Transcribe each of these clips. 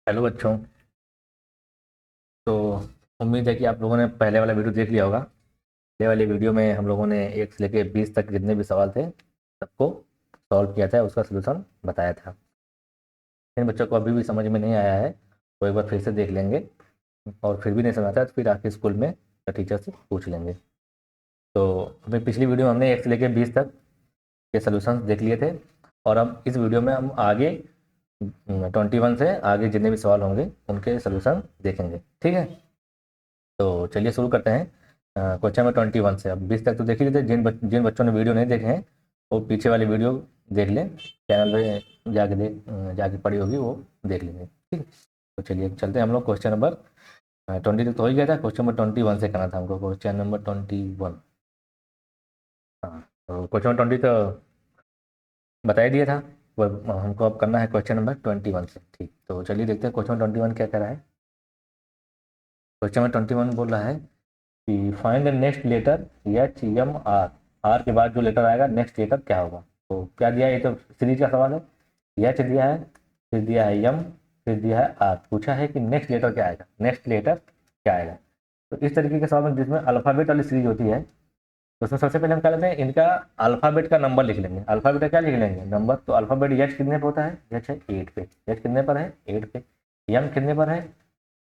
Hello बच्चों। तो उम्मीद है कि आप लोगों ने पहले वाला वीडियो देख लिया होगा। पहले वाले वीडियो में हम लोगों ने 1 से लेकर 20 तक जितने भी सवाल थे सबको सॉल्व किया था, उसका सलूशन बताया था। जिन बच्चों को अभी भी समझ में नहीं आया है तो एक बार फिर से देख लेंगे, और फिर भी नहीं समझ आता है तो फिर आके स्कूल में टीचर से पूछ लेंगे। तो हमें पिछली वीडियो में हमने 1 से लेकर 20 तक के सलूशन देख लिए थे, और अब इस वीडियो में हम आगे 21 से आगे जितने भी सवाल होंगे उनके सलूशन देखेंगे। ठीक है, तो चलिए शुरू करते हैं। क्वेश्चन नंबर 21 से। अब 20 तक तो देख ही लेते, जिन बच्चों ने वीडियो नहीं देखे हैं वो पीछे वाली वीडियो देख लें, चैनल पे जाके पड़ी होगी वो देख लेंगे। ठीक है, तो चलिए चलते हैं हम लोग। क्वेश्चन नंबर 20 तक तो हो ही गया था, क्वेश्चन नंबर 21 से करना था हमको। क्वेश्चन नंबर 21, हाँ, तो क्वेश्चन नंबर 20 तो बता ही दिया था। वो हमको अब करना है क्वेश्चन नंबर 21 से। ठीक, तो चलिए देखते हैं क्वेश्चन 21 क्या कह रहा है। क्वेश्चन नंबर 21 बोल रहा है कि find the next letter H M R. R के बाद जो लेटर आएगा नेक्स्ट लेटर क्या होगा। तो क्या दिया है, ये तो सीरीज का सवाल है। एच दिया है, फिर दिया है एम, फिर दिया है आर। पूछा है कि नेक्स्ट लेटर क्या आएगा, नेक्स्ट लेटर क्या आएगा। तो इस तरीके के सवाल में जिसमें अल्फ़ाबेट वाली सीरीज होती है, तो उसमें सबसे पहले हम क्या लेते हैं, इनका अल्फ़ाबेट का नंबर लिख लेंगे। अल्फ़ाबेट का क्या लिख लेंगे, नंबर। तो अल्फ़ाबेट एच कितने पे होता है, एच है 8 पे। एच कितने पर है, 8 पे। एम कितने पर है,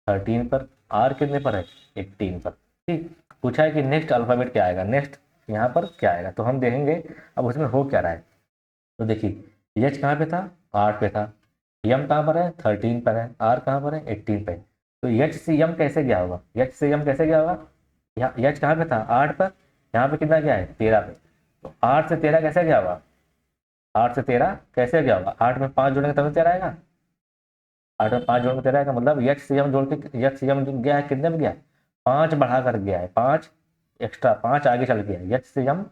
13 पर। आर कितने पर है, 18 पर। ठीक, पूछा है कि नेक्स्ट अल्फ़ाबेट क्या आएगा, नेक्स्ट यहाँ पर क्या आएगा। तो हम देखेंगे अब उसमें हो क्या रहा है। तो देखिए एच कहाँ पे था, 8 पे था। एम कहाँ पर है, 13 पर है। आर कहाँ पर है, 18 पे। तो एच से एम कैसे गया होगा, एच से एम कैसे गया होगा। यहाँ एच कहाँ पे था, 8 पर। यहाँ पे कितना गया है, 13 पे। तो 8 से 13 कैसे गया होगा, 8 से 13 कैसे गया होगा। 8 में 5 जोड़ेंगे तभी 13 आएगा। 8 में 5 जोड़ के 13 आएगा, मतलब एच से एम जोड़ के, एच से एम गया है कितने में गया है, 5 बढ़ा कर गया है। 5 एक्स्ट्रा, 5 आगे चल गया है। एच से एम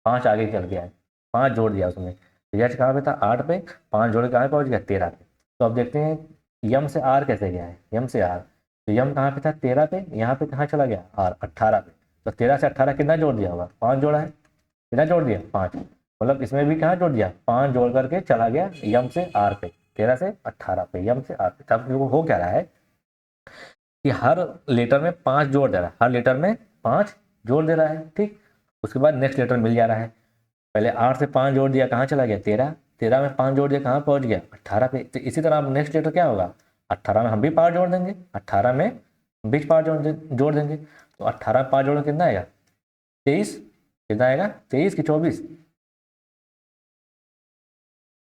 5 आगे चल गया है, 5 जोड़ दिया उसमें। तो एच कहाँ पे था, 8 पे। 5 जोड़ के कहाँ पे पहुँच गया, 13 पे। तो अब देखते हैं यम से आर कैसे गया है। यम से आर, तो यम कहाँ पे था, 13 पे। यहाँ पे कहाँ चला गया, आर 18 पे। तो 13 से 18 कितना जोड़ दिया होगा, 5 जोड़ा है। कितना जोड़ दिया, 5। मतलब इसमें भी कहाँ जोड़ दिया, 5 जोड़ करके चला गया यम से आर पे। 13 से 18 पे, यम से आर पे। तब हो क्या रहा है कि हर लेटर में 5 जोड़ दे रहा है, हर लेटर में 5 जोड़ दे रहा है। ठीक, उसके बाद नेक्स्ट लेटर मिल जा रहा है। पहले 8 से 5 जोड़ दिया, कहाँ चला गया, 13। 13 में 5 जोड़ दिया, कहाँ पहुंच गया, 18 पे। तो इसी तरह अब नेक्स्ट लेटर क्या होगा, 18 में हम भी 5 जोड़ देंगे, 18 में हम भी 5 जोड़ देंगे। तो 18 में 5 जोड़ कितना आएगा, 23। कितना आएगा, 23 की 24,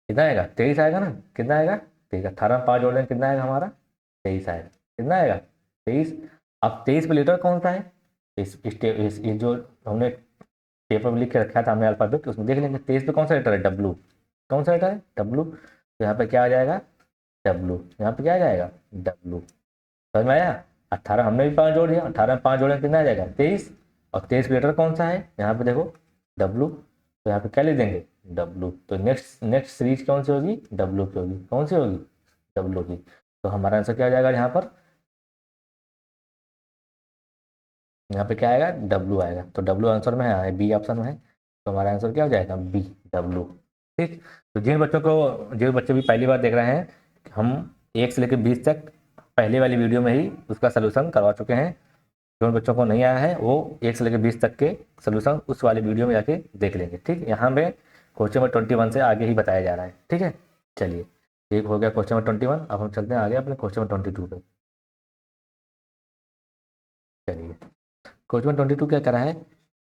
कितना आएगा, 23 आएगा ना। कितना आएगा, ठीक है, 18 में 5 जोड़ देंगे, कितना आएगा हमारा, 23 आएगा। कितना आएगा, 23। अब 23 पे लेटर कौन सा है, इस जो हमने पेपर में लिख के रखा था हमने अल्फाबेट, उसमें देख लेंगे। 23 पे कौन सा लेटर है, डब्लू। कौन सा लेटर है, डब्लू। तो यहाँ पे क्या आ जाएगा, डब्लू। यहाँ पे क्या आ जाएगा, डब्लू। समझ में आया। 18 हमने भी 5 जोड़ दिया, 18 में 5 जोड़े कितना आ जाएगा, 23। और 23 लेटर कौन सा है, यहाँ पे देखो, डब्लू। तो यहाँ पे क्या लिख देंगे, डब्लू। तो नेक्स्ट नेक्स्ट सीरीज कौन सी होगी, डब्लू की होगी। कौन सी होगी, डब्लू की। तो हमारा आंसर क्या आ जाएगा यहाँ पर, यहाँ पे क्या आएगा, डब्लू आएगा। तो डब्लू आंसर में है, बी ऑप्शन में है। तो हमारा आंसर क्या हो जाएगा, बी, डब्लू। ठीक, तो जो बच्चे भी पहली बार देख रहे हैं, हम 1 से लेकर 20 तक पहले वाली वीडियो में ही उसका सलूशन करवा चुके हैं। जो बच्चों को नहीं आया है वो 1 से लेकर 20 तक के सलूशन उस वाली वीडियो में जाके देख लेंगे। ठीक, यहाँ पे क्वेश्चन नंबर 21 से आगे ही बताया जा रहा है। ठीक है, चलिए, एक हो गया क्वेश्चन नंबर 21। अब हम चलते हैं आगे अपने क्वेश्चन नंबर 22 पे। चलिए, क्वेश्चन 22 क्या कह रहा है,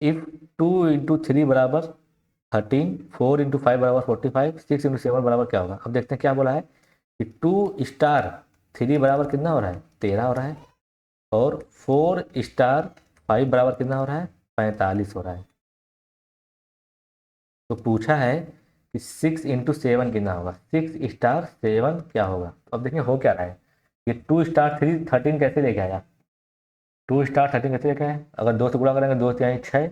इफ 2 × 3 बराबर 13, 4 × 5 बराबर 45, 6 × 7 बराबर क्या होगा। अब देखते हैं क्या बोला है कि 2 * 3 बराबर कितना हो रहा है, 13 हो रहा है। और 4 * 5 बराबर कितना हो रहा है, 45 हो रहा है। तो पूछा है कि 6 × 7 कितना होगा, 6 * 7 क्या होगा। तो अब देखिए हो क्या रहा है, ये 2 * 3 13 कैसे लेके आया, 2 * 13 कैसे लेके आए। अगर 2 से गुणा करेंगे, 2 से 6,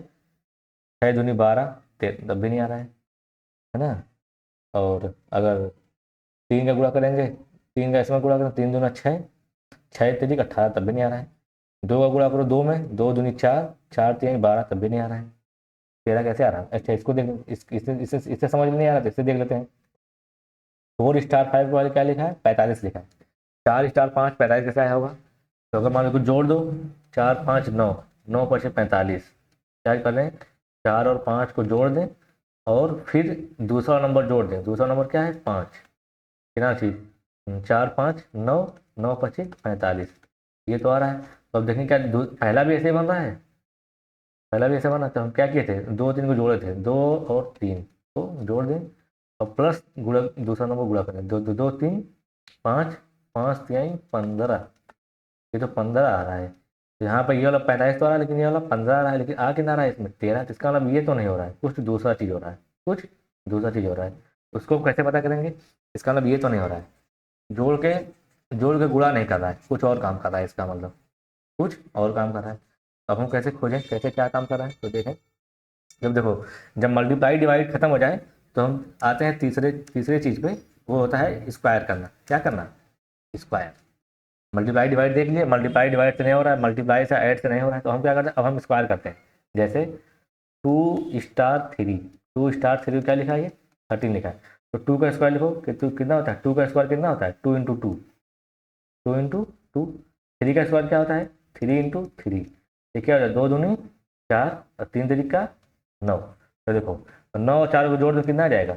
6 दूनी 12, तब भी नहीं आ रहा है ना। और अगर 3 का गुणा करेंगे, 3 का इसमें गुणा करें, 3 दूना 6, 6 × 3 = 18, तब भी नहीं आ रहा है। 2 का गुणा करो 2 में, 2 दूनी 4, 4 × 3 = 12, तब भी नहीं आ रहा है। 13 कैसे आ रहा है। अच्छा, इसको देख, इससे समझ में नहीं आ रहा तो इससे देख लेते हैं। 4 * 5 वाले क्या लिखा है, 45 लिखा है। 4 स्टार 5 45 कैसे आया होगा? तो अगर मान लो कुछ जोड़ दो, 4 5 9, 9 5 45, क्या कर रहे हैं, 4 और 5 को जोड़ दें और फिर दूसरा नंबर जोड़ दें। दूसरा नंबर क्या है? 5। कितना चाहिए? 4 5 9, 9 25 45, ये तो आ रहा है। तो अब देखें क्या पहला भी ऐसे ही बन रहा है, पहला भी ऐसे बना। तो हम क्या किए थे, 2 3 को जोड़े थे, 2 और 3 को जोड़ दें और प्लस गुणा, दूसरा नंबर गुणा करें, 2 2 2 3 5, 5 3 15, ये तो 15 आ रहा है। तो यहाँ पर ये वाला 45 तो आ रहा है, लेकिन ये वाला 15 आ रहा है, लेकिन आ कितना रहा है इसमें? 13। तो इसका मतलब ये तो नहीं हो रहा है, कुछ दूसरा चीज़ हो रहा है, कुछ दूसरा चीज़ हो रहा है। उसको कैसे पता करेंगे? इसका मतलब ये तो नहीं हो रहा है, जोड़ के गुणा नहीं कर रहा है, कुछ और काम कर रहा है, इसका मतलब कुछ और काम कर रहा है। अब हम कैसे खोजें, कैसे क्या काम कर रहा है? तो देखें, जब देखो, जब मल्टीप्लाई डिवाइड खत्म हो जाए तो हम आते हैं तीसरे तीसरे चीज़ पे, वो होता है स्क्वायर करना। क्या करना? स्क्वायर। मल्टीप्लाई डिवाइड देख लिए, मल्टीप्लाई डिवाइड से नहीं हो रहा है, मल्टीप्लाई से ऐड से नहीं हो रहा है, तो हम क्या करते हैं, अब हम स्क्वायर करते हैं। जैसे 2 स्टार 3, 2 स्टार 3 क्या लिखा है? ये 13 लिखा है। तो 2 का स्क्वायर लिखो कि तो कितना होता है, 2 का स्क्वायर कितना होता है? 2 इंटू टू, 2 इंटू टू। 3 का स्क्वायर क्या होता है? 3 इंटू थ्री। ये क्या होता है? 2 दूनी 4 और 3 तरीका 9। तो देखो, तो 9 और 4 को जोड़ दो, कितना आ जाएगा?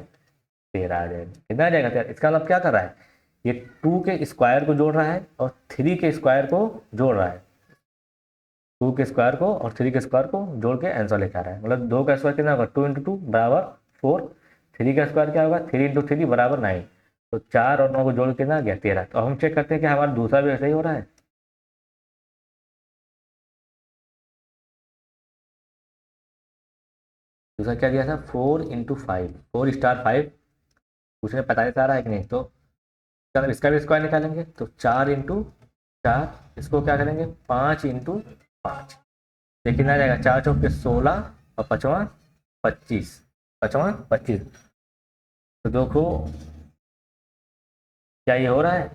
13 आ जाएगा। कितना आ जाएगा? 13। इसका मतलब क्या कर रहा है, ये 2 के स्क्वायर को जोड़ रहा है और 3 के स्क्वायर को जोड़ रहा है। 2 के स्क्वायर को और 3 के स्क्वायर को जोड़ के आंसर लेकर आ रहा है। मतलब 2 का स्क्वायर कितना होगा? 2 इंटू टू बराबर 4। 3 का स्क्वायर क्या होगा? 3 इंटू थ्री बराबर 9। तो 4 और 9 को जोड़ के कितना आ गया? 13। तो हम चेक करते हैं कि हमारा दूसरा भी ऐसा ही हो रहा है। दूसरा क्या दिया था? 4 इंटू फाइव, 4 स्टार 5। उसने 45 आ रहा है कि नहीं? तो चलो इसका भी स्क्वायर निकालेंगे। तो 4 इंटू 4, इसको क्या करेंगे? 5 इंटू 5। ये कितना आ जाएगा? 4 चौके 16 और पचवा 25, पचवा 25। तो देखो क्या ये हो रहा है?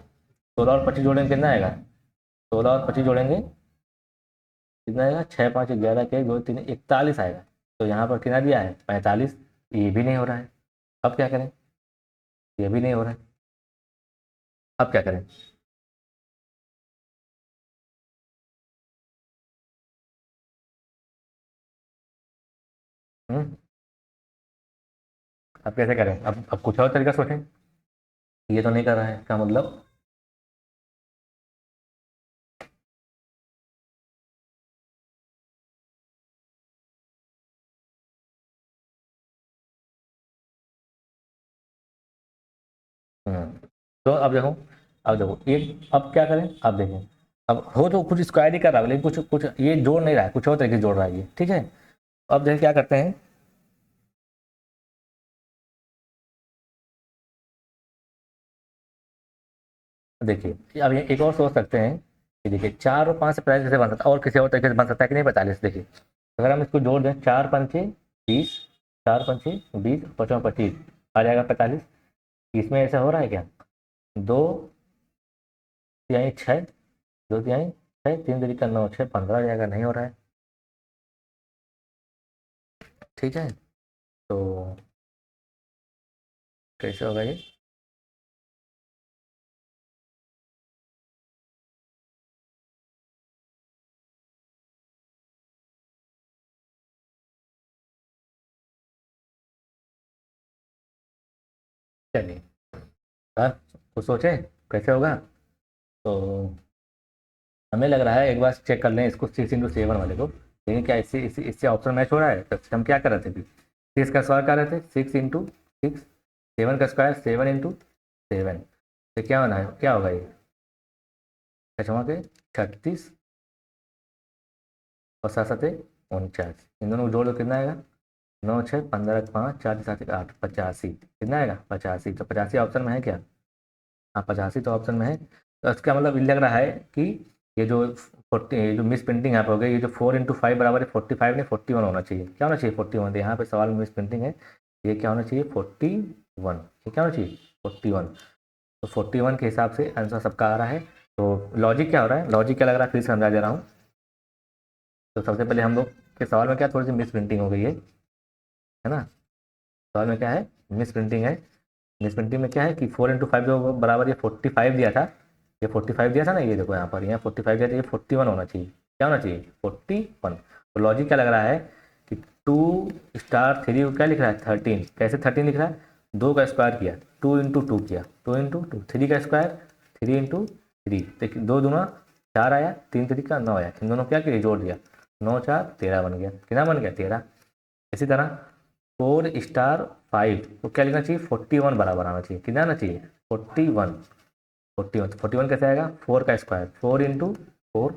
16 और 25 जोड़ेंगे कितना आएगा? 16 और 25 जोड़ेंगे कितना आएगा? 6 5 11 के 2 3 41 आएगा। तो यहाँ पर कितना दिया है? 45। ये भी नहीं हो रहा है। अब क्या करें? ये भी नहीं हो रहा है। अब क्या करें? हम्म अब कैसे करें? अब कुछ और तरीका सोचें। ये तो नहीं कर रहा है, इसका मतलब तो अब देखो एक, अब क्या करें? अब देखें, अब हो तो कुछ स्क्वायर ही कर रहा है, लेकिन कुछ कुछ ये जोड़ नहीं रहा है, कुछ और तरीके से जोड़ रहा है ये। ठीक है, अब देखिए क्या करते हैं। देखिए अब ये एक और सोच सकते हैं कि देखिए 4 और 5 से प्राइस कैसे बन सकता है, और किसी और तरीके से बन सकता है कि नहीं? 45। देखिए अगर हम इसको जोड़ दें, 4 पंचे 20, 4 पंचे 20, 5 25, आ जाएगा 45। इसमें ऐसा हो रहा है क्या? 2 तिहाई 6, 2 तिहाई 6, 3 तरीका 9, 6 15 आ जाएगा। नहीं हो रहा है। ठीक है, तो कैसे होगा ये? चलिए, हाँ, कुछ सोचे कैसे होगा। तो हमें लग रहा है एक बार चेक कर लें इसको, 6 इंटू 7 वाले को। लेकिन क्या इससे इससे इससे ऑप्शन मैच हो रहा है? तो हम क्या कर रहे थे अभी? 6 का स्क्वायर कर रहे थे, 6 इंटू 6। 7 का स्क्वायर 7 इंटू 7। तो क्या होना है, क्या होगा ये? क्षमा के 36 और 7 7 49, इन दोनों को जोड़ दो, कितना आएगा? 9 6 15 5 4 7 8, 85। कितना आएगा? 85। तो 85 ऑप्शन में है क्या? हाँ, 85 तो ऑप्शन में है। तो इसका मतलब ये लग रहा है कि ये जो 40, ये जो मिस प्रिंटिंग यहाँ पे हो गई, ये जो 4 इंटू 5 बराबर है 45 नहीं 41 होना चाहिए। क्या होना चाहिए? 41। तो यहाँ पे सवाल में मिस प्रिंटिंग है। ये क्या होना चाहिए? 41। ये क्या होना चाहिए? 41। तो 41 के हिसाब से आंसर सबका आ रहा है। तो लॉजिक क्या हो रहा है, लॉजिक क्या लग रहा है, फिर से समझा दे रहा हूँ। तो सबसे पहले हम लोग के सवाल में क्या थोड़ी सी मिस प्रिंटिंग हो गई है ना? सवाल में क्या है? मिस प्रिंटिंग है। मिस प्रिंटिंग में क्या है कि 4 इंटू 5 जो बराबर ये 45 दिया था, ये 45 दिया था ना, ये देखो यहाँ पर, यहाँ 45 दिया था, ये 41 होना चाहिए। क्या होना चाहिए? 41। तो लॉजिक क्या लग रहा है कि 2 स्टार 3 को क्या लिख रहा है? 13। कैसे 13 लिख रहा है? 2 का स्क्वायर किया, 2 × 2 किया, 2 × 2, 3 का स्क्वायर 3 × 3। देखिए 2 दूना 4 आया, 3 3 का 9 आया, इन दोनों क्या किया? जोड़ दिया, 9 4 13 बन गया। कितना बन गया? 13। इसी तरह 4 स्टार 5 को क्या लिखना चाहिए? 41 बराबर आना चाहिए। कितना आना चाहिए? 41। 41, तो 41 कैसे आएगा? 4 का स्क्वायर 4 × 4,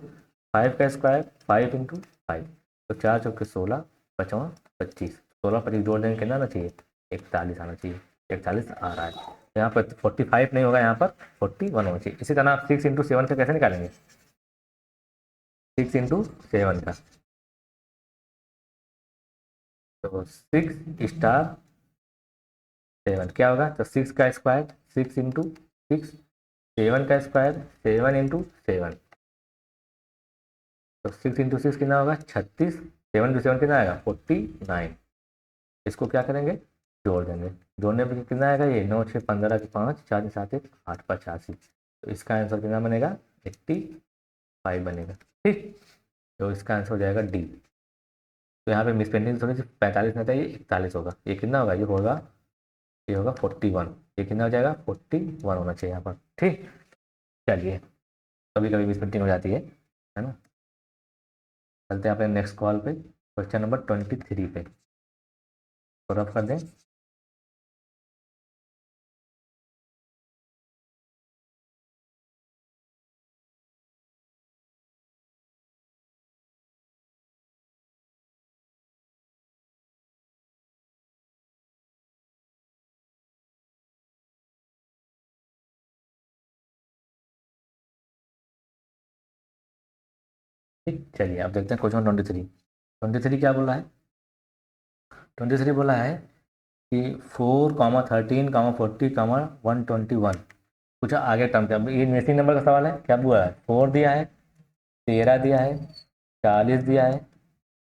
5 का स्क्वायर 5 × 5। तो 4 × 4 = 16, 5 × 25, 16 25 जोड़ देंगे, कितना आना चाहिए? 41 आना चाहिए। 41 आ रहा है। तो यहाँ पर 45 नहीं होगा, यहाँ पर 41 होना चाहिए। इसी तरह आप 6 × 7 का कैसे निकालेंगे? 6 × 7 का, तो 6 स्टार 7 क्या होगा? तो 6 का स्क्वायर 6 × 6, 7 का स्क्वायर 7 × 7। तो 6 × 6 कितना होगा? 36। 7 × 7 कितना आएगा? 49। इसको क्या करेंगे? जोड़ देंगे। जोड़ने पर कितना आएगा? ये 9 6 15 के 5, 4 7 1 8 85। तो इसका आंसर कितना बनेगा? 85 बनेगा। ठीक, तो इसका आंसर हो जाएगा डी। तो यहाँ पे मिस पेंटिंग थोड़ी सी, 45 नहीं था, ये 41 होगा। ये कितना होगा? ये होगा 41। ये कितना हो जाएगा? 41 होना चाहिए यहाँ पर। ठीक, चलिए, कभी कभी मिस पेंटिंग हो जाती है ना। चलते हैं अपने नेक्स्ट कॉल पे, क्वेश्चन नंबर 23 पे। तो रफ कर दें। ठीक, चलिए अब देखते हैं क्वेश्चन 23। 23 क्या बोला है? 23 बोला है कि 4 13 40 121। कुछ आगे टर्म पे, अब ये नेसिंग नंबर का सवाल है। क्या बोला है? 4 दिया है, 13 दिया है, 40 दिया है,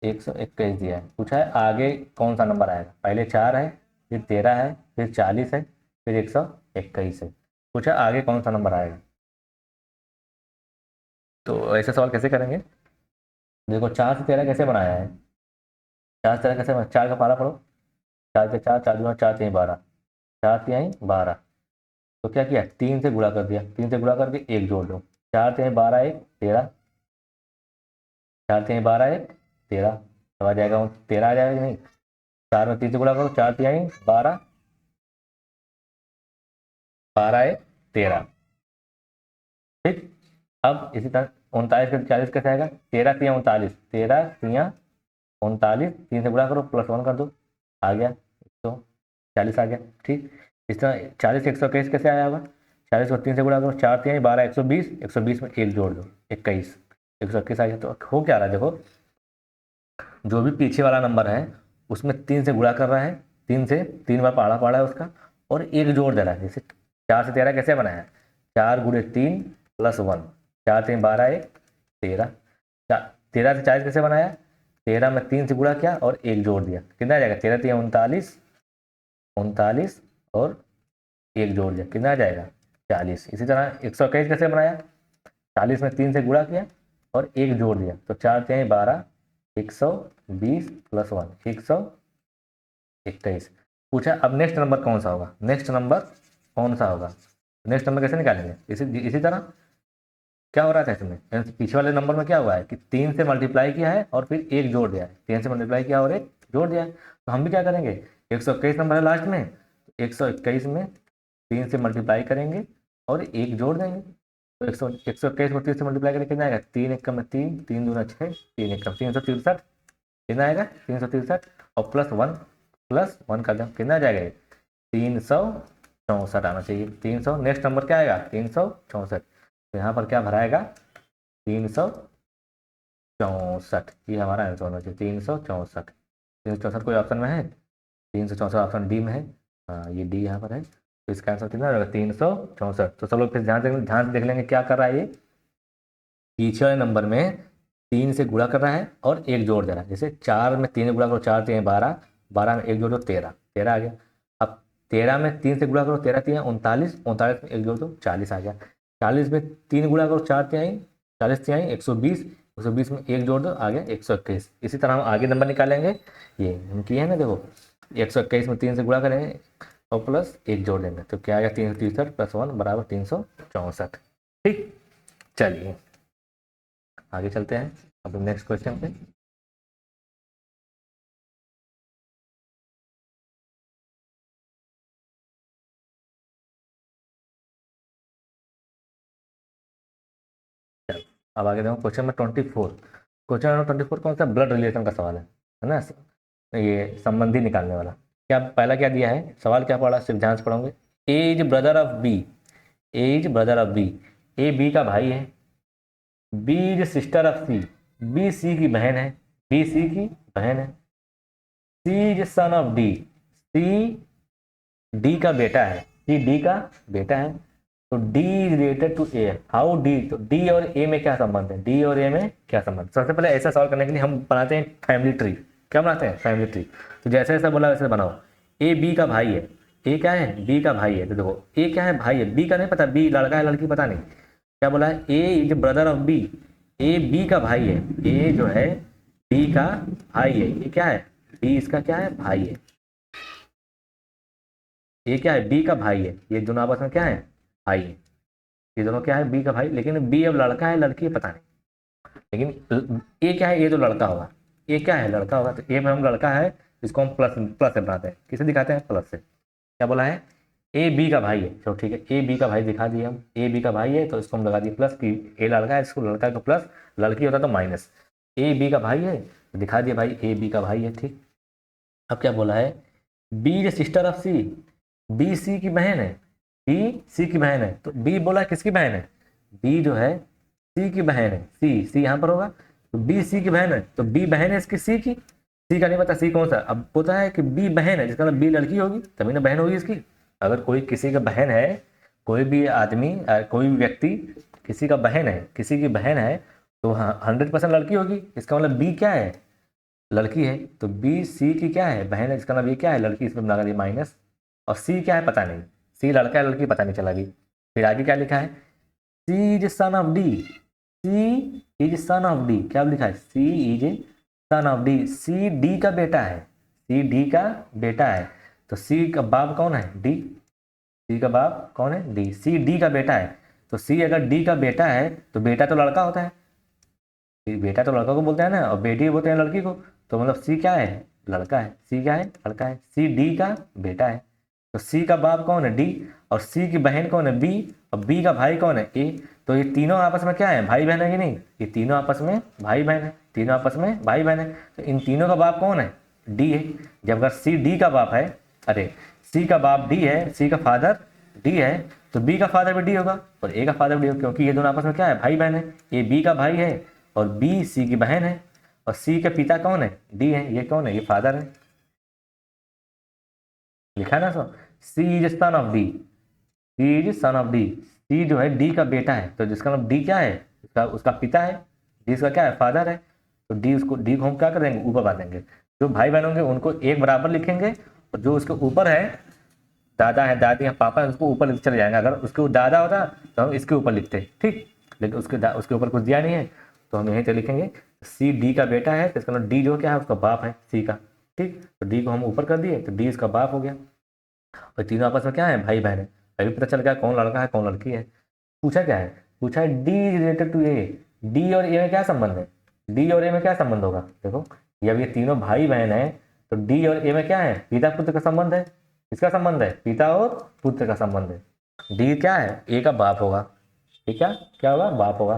121 दिया है। पूछा है आगे कौन सा नंबर आएगा। पहले 4 है, फिर 13 है, फिर 40 है, फिर 121 है। पूछा आगे कौन सा नंबर आएगा। तो ऐसे सवाल कैसे करेंगे? देखो 4 से 13 कैसे बनाया है? 4 से 13 कैसे बना? 4 का पारा पढ़ो। 4 से 4, 4 दूना 4 3 12, 4 3 12। तो क्या किया? 3 से गुणा कर दिया, 3 से गुणा करके 1 जोड़ दो। 4 3 12 1 13, 4 3 12 1 13। तो आ जाएगा 13 आ जाएगा कि नहीं? 4 में 3 से गुणा करो, 4 3 12, 12 1 13। ठीक, अब इसी तरह 39 का 40 कैसे आएगा? 13 3 39, 13 3 39, 3 से गुणा करो, +1 कर दो, आ गया 140 आ गया। ठीक, इस तरह 40 121 कैसे आया होगा? 40 को 3 से गुणा करो, 4 3 12 120, 120 में 1 जोड़ दो, 21, 121 आ गया। तो हो क्या रहा है देखो, जो भी पीछे वाला नंबर है उसमें 3 से गुणा कर रहा है, 3 से 3 बार पहाड़ा पड़ा है उसका, और 1 जोड़ दे रहा है। जैसे 4 से 13 कैसे बनाया? 4 × 3 +1, 4 3 12 1 13। 13 से 40 कैसे बनाया? 13 में 3 से गुणा किया और 1 जोड़ दिया, कितना आ जाएगा? 13 3 39, 39 और 1 जोड़ दिया, कितना आ जाएगा? 40। इसी तरह 121 कैसे बनाया? 40 में 3 से गुणा किया और 1 जोड़ दिया, तो 4 3 12, 120 +1 121। पूछा अब नेक्स्ट नंबर कौन सा होगा? नेक्स्ट नंबर कौन सा होगा? नेक्स्ट नंबर कैसे निकालेंगे? इसी तरह क्या हो रहा था इसमें, पीछे वाले नंबर में क्या हुआ है कि 3 से मल्टीप्लाई किया है और फिर 1 जोड़ दिया है। 3 से मल्टीप्लाई किया और 1 जोड़ दिया है। तो हम भी क्या करेंगे? 121 नंबर है लास्ट में, 121 में 3 से मल्टीप्लाई करेंगे और 1 जोड़ देंगे। तो 121 को 3 से मल्टीप्लाई करेंगे, कितना आएगा? 3 1 में 3, 3 दूना 6, 3 1 363, कितना आएगा? 363 और +1 का दाम कितना आ जाएगा? 364 आना चाहिए। 300, नेक्स्ट नंबर क्या आएगा? 364। तो यहाँ पर क्या भराएगा? 364। ये हमारा आंसर होना चाहिए, 364। 364 कोई ऑप्शन में है? 364 ऑप्शन डी में है। हाँ, ये डी यहाँ पर है। तो इसका आंसर कितना रहेगा? 364। तो सब लोग फिर ध्यान से देख लेंगे क्या कर रहा है ये। पीछे वाले नंबर में 3 से गुणा कर रहा है और 1 जोड़ दे रहा है। जैसे 4 में 3 से गुणा करो, 4 3 12, 12 में 1 जोड़ दो 13, 13 आ गया। अब 13 में 3 से गुणा करो, 13 3 39, 39 में 1 जोड़ दो 40 आ गया। 40 में 3 गुणा करो, 4 तिहाई, 40 तिहाई 120, 120 में 1 जोड़ दो, आ गया 121। इसी तरह हम आगे नंबर निकालेंगे, ये हम किए हैं ना, देखो 121 में 3 से गुणा करेंगे और प्लस 1 जोड़ देंगे, तो क्या आएगा 363 + 1 बराबर 364। ठीक, चलिए आगे चलते हैं अब नेक्स्ट क्वेश्चन पे। अब आगे देखो क्वेश्चन नंबर 24। क्वेश्चन नंबर 24 कौन सा, ब्लड रिलेशन का सवाल है ना, ये संबंधी निकालने वाला। क्या पहला क्या दिया है, सवाल क्या पढ़ा, सिर्फ ध्यान से पढ़ोगे। A is brother of B, A is brother of B, A B का भाई है। B is sister of C, B C की बहन है, बी सी की बहन है। C is son of D, C D का बेटा है, सी डी का बेटा है। तो D is related to A, how D, तो डी और ए में क्या संबंध है, डी और ए में क्या संबंध। सबसे पहले ऐसा सवाल करने के लिए हम बनाते हैं फैमिली ट्री। क्या बनाते हैं, फैमिली ट्री। तो जैसे जैसा बोला वैसे बनाओ। ए बी का भाई है, ए क्या है, बी का भाई है। तो देखो ए क्या है, भाई है, बी का नहीं पता, बी लड़का है लड़की पता नहीं। क्या बोला है, A is brother of B, A B का भाई है, ए जो है बी का भाई है। ये क्या है, बी इसका क्या है, भाई है। ये क्या है, बी का भाई है। ये दोनों आपस में क्या है, भाई है। ये दोनों क्या है, बी का भाई, लेकिन बी अब लड़का है लड़की है पता नहीं। लेकिन ए क्या है, ये तो लड़का होगा, ए क्या है, लड़का होगा। तो ए में हम लड़का है, इसको हम प्लस प्लस से बनाते हैं। किसे दिखाते हैं, प्लस से। क्या बोला है, ए बी का भाई है। चलो ठीक है, ए बी का भाई दिखा दिए हम, ए बी का भाई है तो इसको हम लगा दिए प्लस की, ए लड़का है इसको लड़का का प्लस, लड़की होता तो माइनस। ए बी का भाई है तो दिखा दिया भाई ए बी का भाई है। ठीक, अब क्या बोला है, B is sister of C, B C की बहन है, बी सी की बहन है। तो बी बोला किसकी बहन है, बी जो है सी की बहन है, सी सी यहाँ पर होगा। तो बी सी की बहन है, तो बी बहन है इसकी सी की, सी का नहीं पता सी कौन सा। अब होता है कि बी बहन है, जिसका मतलब बी लड़की होगी तभी ना बहन होगी इसकी। अगर कोई किसी का बहन है, कोई भी आदमी कोई भी व्यक्ति किसी का बहन है, किसी की बहन है, तो हाँ 100% लड़की होगी। इसका मतलब बी क्या है, लड़की है। तो बी सी की क्या है, बहन है, जिसका मतलब ये क्या है, लड़की। इसमें लगा दी माइनस। और सी क्या है पता नहीं, सी लड़का है लड़की पता नहीं चला अभी। फिर आगे क्या लिखा है, C is son of D, C is son of D. क्या लिखा है, C is son of D, C D का बेटा है, सी डी का बेटा है। तो सी का बाप कौन है, डी, सी का बाप कौन है, डी, सी डी का बेटा है। तो सी अगर डी का बेटा है तो बेटा तो लड़का होता है, बेटा तो लड़का को बोलते हैं ना, और बेटी बोलते हैं लड़की को। तो मतलब सी क्या है, लड़का है, सी क्या है, लड़का है, सी डी का बेटा है। तो सी का बाप कौन है, डी, और सी की बहन कौन है, बी, और बी का भाई कौन है, ए। तो ये तीनों आपस में क्या है, भाई बहन है कि नहीं, ये तीनों आपस में भाई बहन है, तीनों आपस में भाई बहन है। तो इन तीनों का बाप कौन है, डी है। जब अगर सी डी का बाप है, अरे सी का बाप डी है, सी का फादर डी है, तो बी का फादर भी डी होगा और ए का फादर भी डी होगा, क्योंकि ये दोनों आपस में क्या है, भाई बहन है। ए बी का भाई है और बी सी की बहन है, और सी का पिता कौन है, डी है। ये कौन है, ये फादर है। लिखा है ना so, C is son of D, C is son of D, C जो है डी का बेटा है। तो जिसका मतलब डी क्या है, उसका पिता है, डी इसका क्या है, फादर है। तो डी उसको, डी को हम क्या करेंगे, ऊपर बांधेंगे। जो भाई बहन होंगे उनको एक बराबर लिखेंगे, और जो उसके ऊपर है, दादा है दादी है पापा है, उसको ऊपर लिख चले जाएंगे। अगर उसके दादा होता तो हम इसके ऊपर लिखते, ठीक। लेकिन उसके ऊपर कुछ दिया नहीं है, तो हम यहीं से लिखेंगे सी डी का बेटा है, तो इसका मतलब डी जो क्या है उसका बाप है, सी का। ठीक, तो डी को हम ऊपर कर दिए, तो डी इसका बाप हो गया। और तीनों आपस में क्या है, भाई बहन है। अभी पता चल गया कौन लड़का है कौन लड़की है। पूछा क्या है, पूछा है D is related to A, D और ए में क्या संबंध है, डी और ए में क्या संबंध होगा। देखो जब ये तीनों भाई बहन है, तो डी और ए में क्या है, पिता पुत्र का संबंध है। किसका संबंध है, पिता और पुत्र का संबंध है। डी क्या है, ए का बाप होगा, ठीक है, क्या होगा, बाप होगा।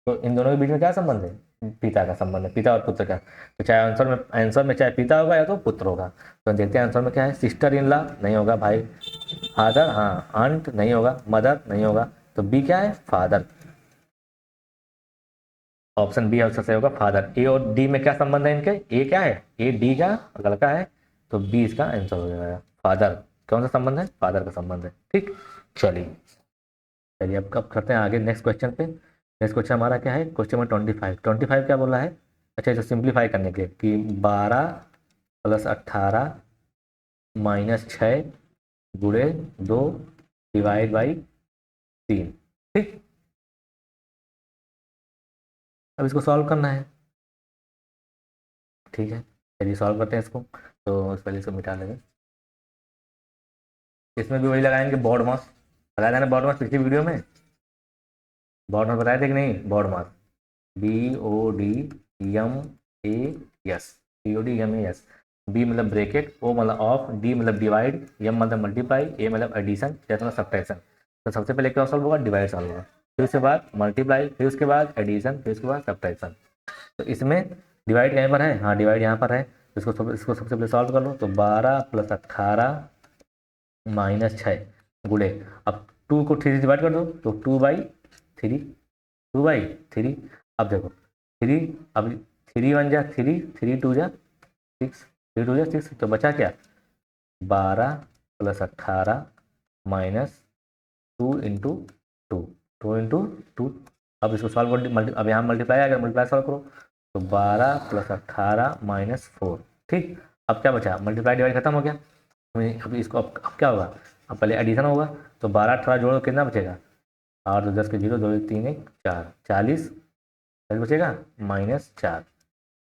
तो इन दोनों के बीच में क्या संबंध है, पिता का संबंध है, पिता और पुत्र का। तो चाहे आंसर में चाहे पिता होगा या तो पुत्र होगा। तो देखते हैं आंसर में क्या है, सिस्टर इन लॉ नहीं होगा, भाई, फादर, हाँ, आंट नहीं होगा, मदर नहीं होगा। तो बी क्या है, फादर। ऑप्शन बी आंसर सही होगा, फादर। ए और डी में क्या संबंध है इनके, ए क्या है, ए डी का लड़का है, तो बी इसका आंसर हो जाएगा, फादर। कौन सा संबंध है, फादर का संबंध है। ठीक, चलिए चलिए अब कब करते हैं आगे नेक्स्ट क्वेश्चन पे। नेक्स्ट क्वेश्चन हमारा क्या है, क्वेश्चन नंबर 25। 25 क्या बोला है, अच्छा इसे सिंप्लीफाई करने के लिए कि 12 + 18 - 6 × 2 / 3। ठीक, अब इसको सॉल्व करना है। ठीक है, चलिए सॉल्व करते हैं इसको। तो पहले इसको मिटा लेंगे। इसमें भी वही लगाएंगे बोर्ड मास। बताया था ना बोर्ड मास पिछली वीडियो में। बोर्ड मास बताया थे कि नहीं? बोर्ड मास BODMAS, BODMAS। बी मतलब ब्रेकेट, ओ मतलब ऑफ, डी मतलब डिवाइड, एम मतलब मल्टीप्लाई, ए मतलब एडिशन, एस मतलब सब्ट्रैक्शन। तो सबसे पहले क्या सॉल्व होगा? डिवाइड सॉल्व होगा, फिर उसके बाद मल्टीप्लाई, फिर उसके बाद एडिशन, फिर उसके बाद सब्ट्रैक्शन। तो इसमें डिवाइड कहीं पर है? हाँ, डिवाइड यहाँ पर है। तो इसको सबसे पहले सॉल्व कर लो। तो 12 + 18 - 6 गुणे, अब 2 को 3 से डिवाइड कर दो तो 2/3, 2/3। अब देखो 3, अब 3 × 1 = 3, 3 × 2 = 6, 3 × 2 = 6। तो बचा क्या? 12 + 18 - 2 × 2, 2 × 2। अब इसको सॉल्व कर, अब यहाँ मल्टीप्लाई आएगा, मल्टीप्लाई सॉल्व करो। तो 12 + 18 - 4। ठीक, अब क्या बचा? मल्टीप्लाई डिवाइड खत्म हो गया। अब इसको अब क्या होगा? अब पहले एडिशन होगा। तो 12 18 जोड़ो, कितना बचेगा? 8 2 10 के 0, 2 1 3 1 4, 40 बचेगा, -4।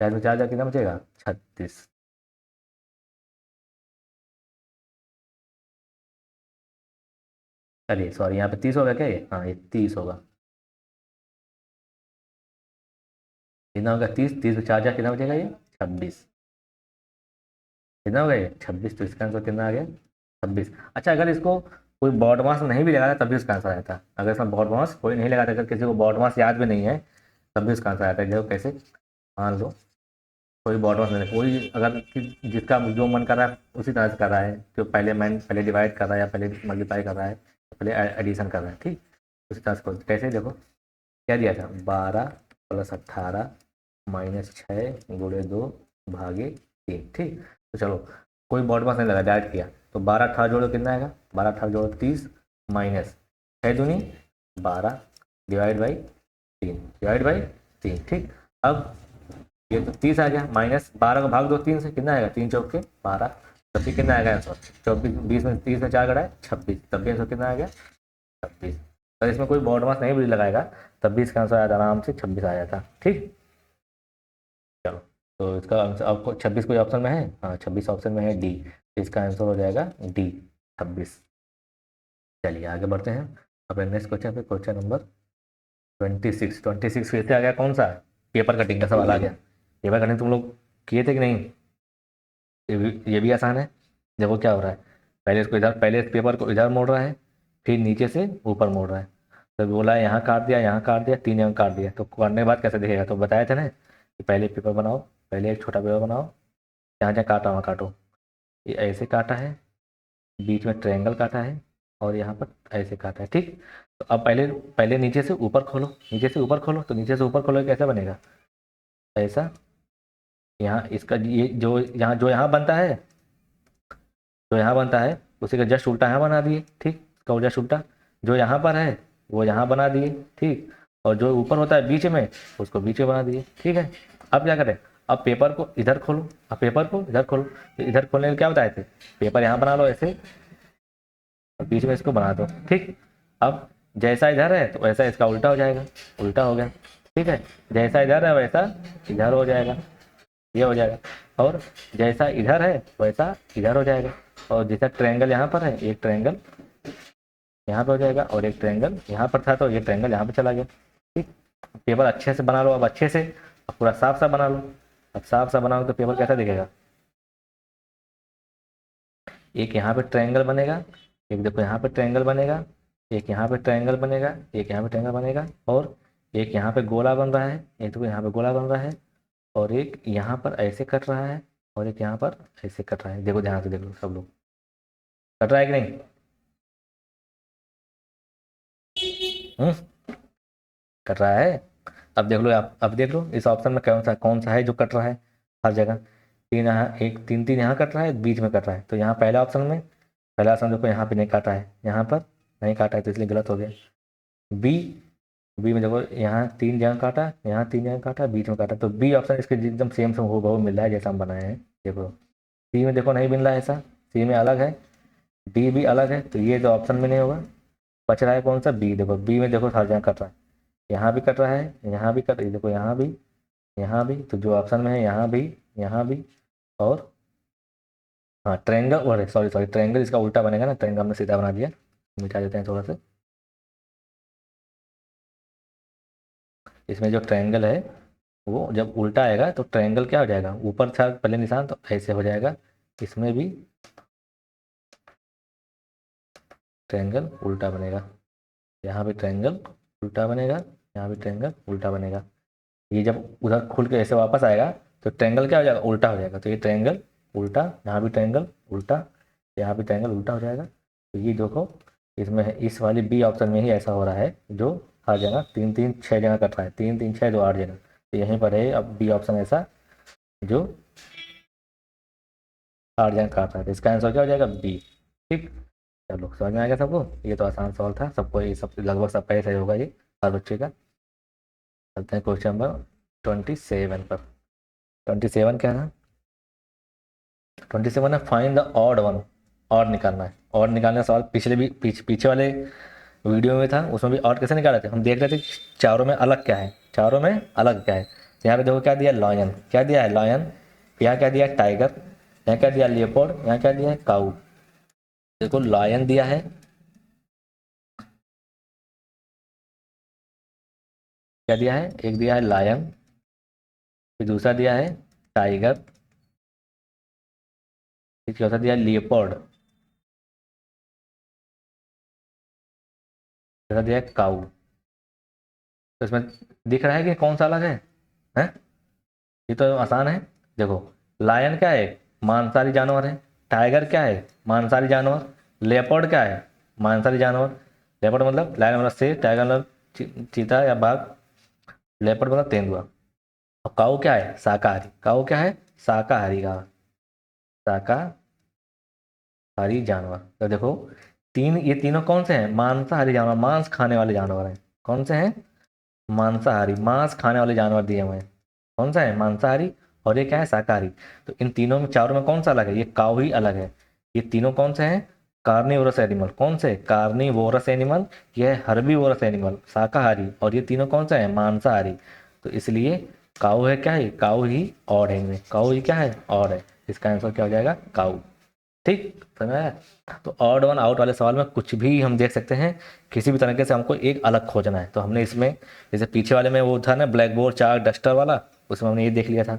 4 में 4 जा, कितना बचेगा? 36। अरे सॉरी, यहाँ पे 30 होगा क्या ये? हाँ, ये 30 होगा। कितना होगा? 30, 30 में 4 जा, कितना बचेगा ये? 26। कितना होगा ये? 26। तो इसका आंसर कितना आ गया? 26। अच्छा, अगर इसको कोई बॉड मास नहीं भी लगाता तब भी उसका आंसर आया था। अगर इसमें बॉड मास कोई नहीं लगाता, अगर किसी को बॉड मास याद भी नहीं है, तब भी उसका आंसर आता है। देखो कैसे, मान लो कोई बॉड मास नहीं, कोई अगर जिसका जो मन कर रहा है उसी तरह से कर रहा है, जो पहले डिवाइड कर रहा है या पहले मल्टीप्लाई कर रहा है, पहले एडिशन कर रहा है। ठीक, उसी तरह से कैसे देखो क्या दिया था? 12 + 18 -6 × 2 / 3। ठीक, तो चलो कोई बॉड मास नहीं लगा, डायरेक्ट किया। तो 12 18 जोड़ो, कितना आएगा? 12 18 जोड़ो 30, माइनस 6 दूनी 12, डिवाइड बाई 3, डिवाइड बाई 3। ठीक, अब ये तो 30 आ गया, -12 को भाग दो 3 से, कितना आएगा? 3 चौके 12। तब भी कितना आएगा आंसर? 24, 20 में 30 में 4 घटा है 26, तब भी आंसर कितना आ गया? 26। अगर इसमें कोई बॉड मास नहीं भी लगाएगा तब भी इसका आंसर आया था, आराम से 26 आ जाता। ठीक, चलो। तो इसका आंसर आपको 26 कोई ऑप्शन में है? हाँ, 26 ऑप्शन में है, डी। इसका आंसर हो जाएगा डी, 26। चलिए आगे बढ़ते हैं अपने नेक्स्ट क्वेश्चन पे। Question number 26। 26 फिर से आ गया, कौन सा? पेपर कटिंग का सवाल आ गया। पेपर कटिंग तुम लोग किए थे कि नहीं? ये भी आसान है। देखो क्या हो रहा है, पहले इसको इधर, पहले इस पेपर को इधर मोड़ रहा है, फिर नीचे से ऊपर मोड़ रहा है। तो बोला है यहाँ काट दिया, यहाँ काट दिया, 3 जगह काट दिया। तो काटने के बाद कैसे दिखेगा? तो बताया था ना कि पहले पेपर बनाओ, पहले एक छोटा पेपर बनाओ, जहाँ जहाँ काटा वहाँ काटो। ये ऐसे काटा है, बीच में ट्रायंगल काटा है, और यहाँ पर ऐसे काटा है। ठीक, तो अब पहले पहले नीचे से ऊपर खोलो, नीचे से ऊपर खोलो। तो नीचे से ऊपर खोलो कैसे बनेगा? ऐसा, यहाँ इसका ये जो यहाँ बनता है, जो यहाँ बनता है उसी का जस्ट उल्टा यहाँ बना दिए। ठीक, इसका जस्ट उल्टा, जो यहाँ पर है वो यहाँ बना दिए। ठीक, और जो ऊपर होता है बीच में, उसको बीच में बना दिए। ठीक है, अब क्या करें? अब पेपर को इधर खोलो, अब पेपर को इधर खोलो। तो इधर खोलने के क्या बताए थे? पेपर यहाँ बना लो ऐसे, और बीच में इसको बना दो। ठीक, अब जैसा इधर है तो वैसा इसका उल्टा हो जाएगा, उल्टा हो गया। ठीक है, जैसा इधर है वैसा इधर हो जाएगा, ये हो जाएगा। और जैसा इधर है वैसा इधर हो जाएगा। और जैसा ट्रायंगल यहाँ पर है, एक ट्रायंगल यहाँ पे हो जाएगा, और एक ट्रायंगल यहाँ पर था तो ये ट्रायंगल यहाँ पे चला गया। ठीक, पेपर अच्छे से बना लो, अब अच्छे से, अब पूरा साफ साफ बना लो। अब साफ साफ बनाओ तो पेपर कैसा दिखेगा? एक यहाँ पे ट्रायंगल बनेगा, एक देखो यहाँ पे ट्रायंगल बनेगा, एक यहाँ पे ट्रायंगल बनेगा, एक यहाँ पे ट्रायंगल बनेगा, और एक यहाँ पे गोला बन रहा है, एक देखो यहाँ पे गोला बन रहा है, और एक यहाँ पर ऐसे कट रहा है, और एक यहाँ पर ऐसे कट रहा है। देखो ध्यान से देख लो सब लोग, कट रहा है कि नहीं? हम्म, कट रहा है। अब देख लो, आप अब देख लो इस ऑप्शन में कौन सा है जो कट रहा है हर जगह। तीन यहाँ, एक तीन तीन यहाँ कट रहा है, बीच में कट रहा है। तो यहाँ पहला ऑप्शन में, पहला ऑप्शन देखो यहाँ पे नहीं काटा है, यहाँ पर नहीं काटा है तो इसलिए गलत हो गया। बी, बी में देखो यहाँ 3 जगह काटा, यहाँ 3 जगह काटा, बीच में काटा। तो बी ऑप्शन इसके एकदम सेम से हो मिल रहा है जैसा हम बनाए हैं। देखो सी में देखो नहीं मिल रहा है ऐसा, सी में अलग है, डी भी अलग है, तो ये तो ऑप्शन में नहीं होगा। बच रहा है कौन सा? बी। देखो बी में देखो हर जगह कट रहा है, यहाँ भी कट रहा है, यहाँ भी कट, देखो यहाँ भी, यहाँ भी, तो जो ऑप्शन में है यहाँ भी, यहाँ भी, और हाँ ट्रायंगल, और सॉरी सॉरी ट्रायंगल इसका उल्टा बनेगा ना, ट्रायंगल हमने सीधा बना दिया, मिटा देते हैं थोड़ा सा। इसमें जो ट्रायंगल है वो जब उल्टा आएगा तो ट्रायंगल क्या हो जाएगा, ऊपर था पहले निशान तो ऐसे हो जाएगा, इसमें भी ट्रायंगल उल्टा बनेगा, यहाँ भी ट्रायंगल उल्टा बनेगा, यहाँ भी ट्रायंगल उल्टा बनेगा। ये जब उधर खुल के ऐसे वापस आएगा तो ट्रायंगल क्या हो जाएगा, उल्टा हो जाएगा। तो ये ट्रायंगल उल्टा, यहाँ भी ट्रायंगल उल्टा, यहाँ भी ट्रायंगल उल्टा हो जाएगा। तो ये देखो इसमें है, इस वाली बी ऑप्शन में ही ऐसा हो रहा है, जो हर जगह 3 3 6 जगह कट रहा है, 3 3 6 2 8 जगह, तो यहीं पर है अब बी ऑप्शन ऐसा जो 8 जगह काट रहा है। तो इसका आंसर क्या हो जाएगा, बी। ठीक, चलो समझ में आ गया सबको, ये तो आसान सवाल था, सबको ये सब लगभग सबका ही सही होगा ये हर बच्चे का। चलते हैं क्वेश्चन नंबर 27 पर। 27 क्या है, 27 है find the odd one, odd निकालना है। ऑड निकालने का सवाल पिछले भी पीछे वाले वीडियो में था, उसमें भी ऑड कैसे निकाले थे, हम देख रहे थे कि चारों में अलग क्या है, चारों में अलग क्या है। तो यहाँ पे देखो क्या दिया, लॉयन, क्या दिया है लॉयन, यहाँ क्या दिया है टाइगर, यहाँ क्या दिया लियोपोर्ड, यहाँ क्या दिया है काऊ। देखो लॉयन दिया है, क्या दिया है, एक दिया है लायन, फिर दूसरा दिया है टाइगर, फिर चौथा दिया है लियोपोर्ड, चौथा दिया है काऊ। तो इसमें दिख रहा है कि कौन सा अलग है, हैं? ये तो आसान है। देखो लायन क्या है, मांसाहारी जानवर है, टाइगर क्या है, मांसाहारी जानवर, लेपर्ड क्या है, मांसाहारी जानवर। लेपर्ड मतलब लायन मतलब शेर, टाइगर मतलब चीता या बाघ, लेपर्ड मतलब तेंदुआ। और काऊ क्या है, शाकाहारी, काऊ क्या है, शाकाहारी का, शाकाहारी जानवर। तो देखो तीन, ये तीनों कौन से हैं, मांसाहारी जानवर, मांस खाने वाले जानवर हैं। कौन से हैं, मांसाहारी, मांस खाने वाले जानवर दिए हुए हैं। कौन सा है, मांसाहारी, और ये क्या है, शाकाहारी। तो इन तीनों में, चारों में कौन सा अलग है, ये काऊ ही अलग है। ये तीनों कौन से हैं, कार्निवोरस एनिमल। कौन से, कार्निवोरस एनिमल, ये है हर्बीवोरस एनिमल शाकाहारी, और ये तीनों कौन सा है, मांसाहारी। तो इसलिए काऊ है, क्या है, काऊ ही ऑड है, इनमें काऊ ही क्या है, ऑड है। इसका आंसर क्या हो जाएगा, काऊ। ठीक समझ आया। तो ऑड वन आउट वाले सवाल में कुछ भी हम देख सकते हैं, किसी भी तरीके से हमको एक अलग खोजना है। तो हमने इसमें, जैसे पीछे वाले में वो था ना ब्लैक बोर्ड चार्ट डस्टर वाला, उसमें हमने ये देख लिया था।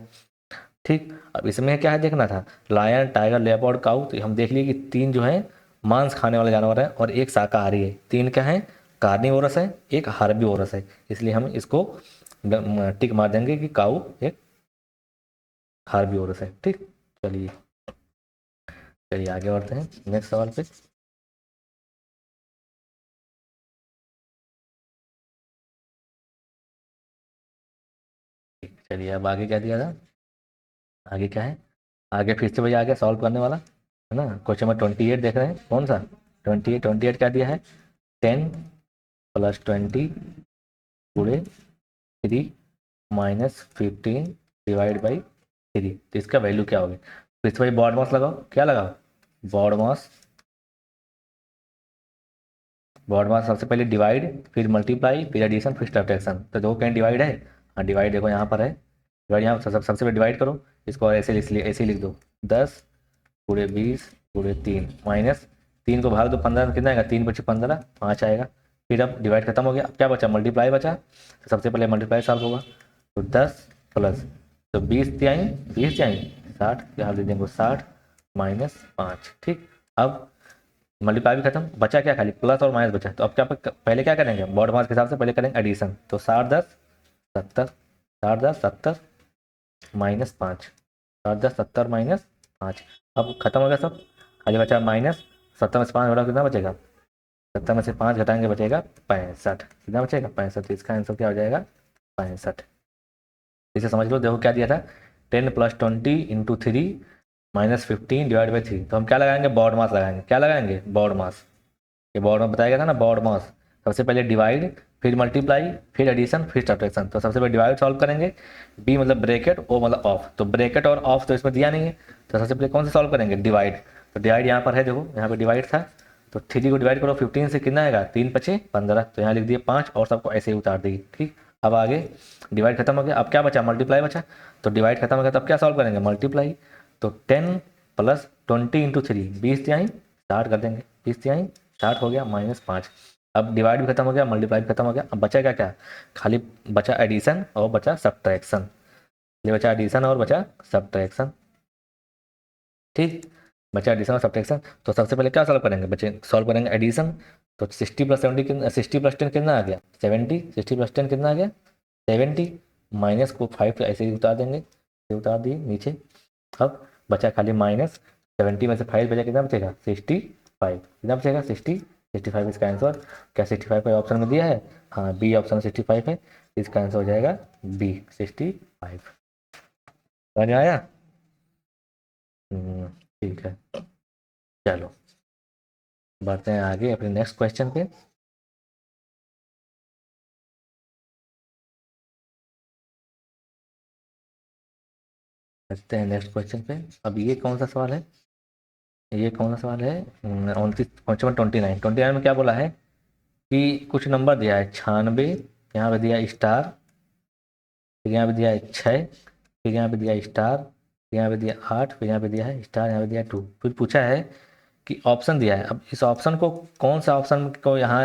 ठीक, अब इसमें क्या है देखना था, लायन टाइगर लेपर्ड काऊ, तो हम देख लिए कि तीन जो है मांस खाने वाले जानवर हैं और एक शाकाहारी है। तीन क्या है, कार्निवोरस है, एक हार्बीवोरस है। इसलिए हम इसको टिक मार देंगे कि काऊ एक हार्बीवोरस है। ठीक, चलिए चलिए आगे बढ़ते हैं नेक्स्ट सवाल पे। चलिए अब आगे क्या दिया था, आगे क्या है, आगे फिर से भैया आगे सॉल्व करने वाला है ना। क्वेश्चन नंबर 28 देख रहे हैं, कौन सा 28, 28 क्या दिया है, 10 + 20 पूरे 3 - 15 / 3। तो इसका वैल्यू क्या होगी। फिर से भाई बॉड मास लगाओ, क्या लगाओ, बॉड मास। बॉड मास सबसे पहले डिवाइड, फिर मल्टीप्लाई, फिर एडिशन, फिर सब्ट्रैक्शन। तो दो कहीं डिवाइड है, हाँ डिवाइड देखो यहाँ पर है, डिवाइड यहाँ सबसे पहले डिवाइड करो, इसको ऐसे ऐसे ही लिख दो, 10 पूरे 20 पूरे 3 माइनस 3 को भाग दो 15, कितना आएगा, 3 बचे 15, 5 आएगा। फिर अब डिवाइड खत्म हो गया, अब क्या बचा, मल्टीप्लाई बचा। तो सबसे पहले मल्टीप्लाई सॉल्व होगा, तो 10 प्लस, तो 20 आई, 20 आई 60, यहाँ दे देंगे 60 -5। ठीक, अब मल्टीप्लाई भी खत्म, बचा क्या, खाली प्लस और माइनस बचा। तो अब क्या पहले क्या करेंगे, बॉड मास के हिसाब से पहले करेंगे एडिशन। तो 60 10 70, 60 10 70 -5, 60 10 70 -5। अब खत्म हो गया सब, खाली बचा माइनस, 70 में से 5 घटाओ कितना बचेगा, 70 में से 5 घटाएंगे बचेगा 65, कितना बचेगा 65। इसका आंसर क्या हो जाएगा, 65। इसे समझ लो, देखो क्या दिया था, 10 + 20 × 3 -15 / 3। तो हम क्या लगाएंगे, बॉड मास लगाएंगे, क्या लगाएंगे, बॉड मास। ये बॉड मास बताया गया था ना, बॉड मास। सबसे पहले डिवाइड, फिर मल्टीप्लाई, फिर एडिशन, फिर सब्ट्रैक्शन। तो सबसे पहले डिवाइड सॉल्व करेंगे, बी मतलब ब्रैकेट, ओ मतलब ऑफ। तो ब्रैकेट और ऑफ तो इसमें दिया नहीं है, तो सबसे पहले कौन से सॉल्व करेंगे, डिवाइड। तो डिवाइड यहाँ पर है, देखो यहाँ पे डिवाइड था, तो 3 को डिवाइड करो 15 से, कितना आएगा 3 पचे 15, तो यहाँ लिख दिए 5 और सबको ऐसे ही उतार देगी। ठीक, अब आगे डिवाइड खत्म हो गया, अब क्या बचा, मल्टीप्लाई बचा। तो डिवाइड खत्म हो गया, तब क्या सॉल्व करेंगे, मल्टीप्लाई। तो 10 प्लस 20 इंटू 3, 20 तिहाई 60 कर देंगे, 20 तिहाई 60 हो गया -5। अब डिवाइड भी खत्म हो गया, मल्टीप्लाई भी खत्म हो गया, अब बचेगा क्या, खाली बचा एडिशन और बचा सब्ट्रैक्शन। ये बचा एडिशन और बचा सब्ट्रैक्शन। ठीक, बचा एडिशन और सब्ट्रैक्शन। तो सबसे पहले क्या सॉल्व करेंगे, बचे सॉल्व करेंगे एडिशन। तो 60 प्लस 70 60 प्लस 10 कितना आ गया 70, 60 प्लस 10 कितना आ गया 70, माइनस को 5 ऐसे ही उतार देंगे, ये उतार दिए नीचे। अब बचा खाली -70 में से 5 बचा, कितना बचेगा 65, कितना बचेगा 65 इसका आंसर। क्या 65 का ऑप्शन में दिया है, हाँ बी ऑप्शन 65 है, इसका आंसर हो जाएगा बी 65। समझ में आया? ठीक है, चलो बढ़ते हैं आगे अपने नेक्स्ट क्वेश्चन पे। बढ़ते हैं नेक्स्ट क्वेश्चन पे। अब ये कौन सा सवाल है, ये कौन सा सवाल है, 29 क्वेश्चन 29 में क्या बोला है कि कुछ नंबर दिया है 96, यहाँ पे दिया है स्टार, फिर यहाँ पे दिया है 6, फिर यहाँ पे दिया है स्टार, फिर यहाँ पे दिया 8, फिर यहाँ पे दिया है स्टार, यहाँ पे दिया है 2। फिर पूछा है कि ऑप्शन दिया है, अब इस ऑप्शन को कौन सा ऑप्शन को यहाँ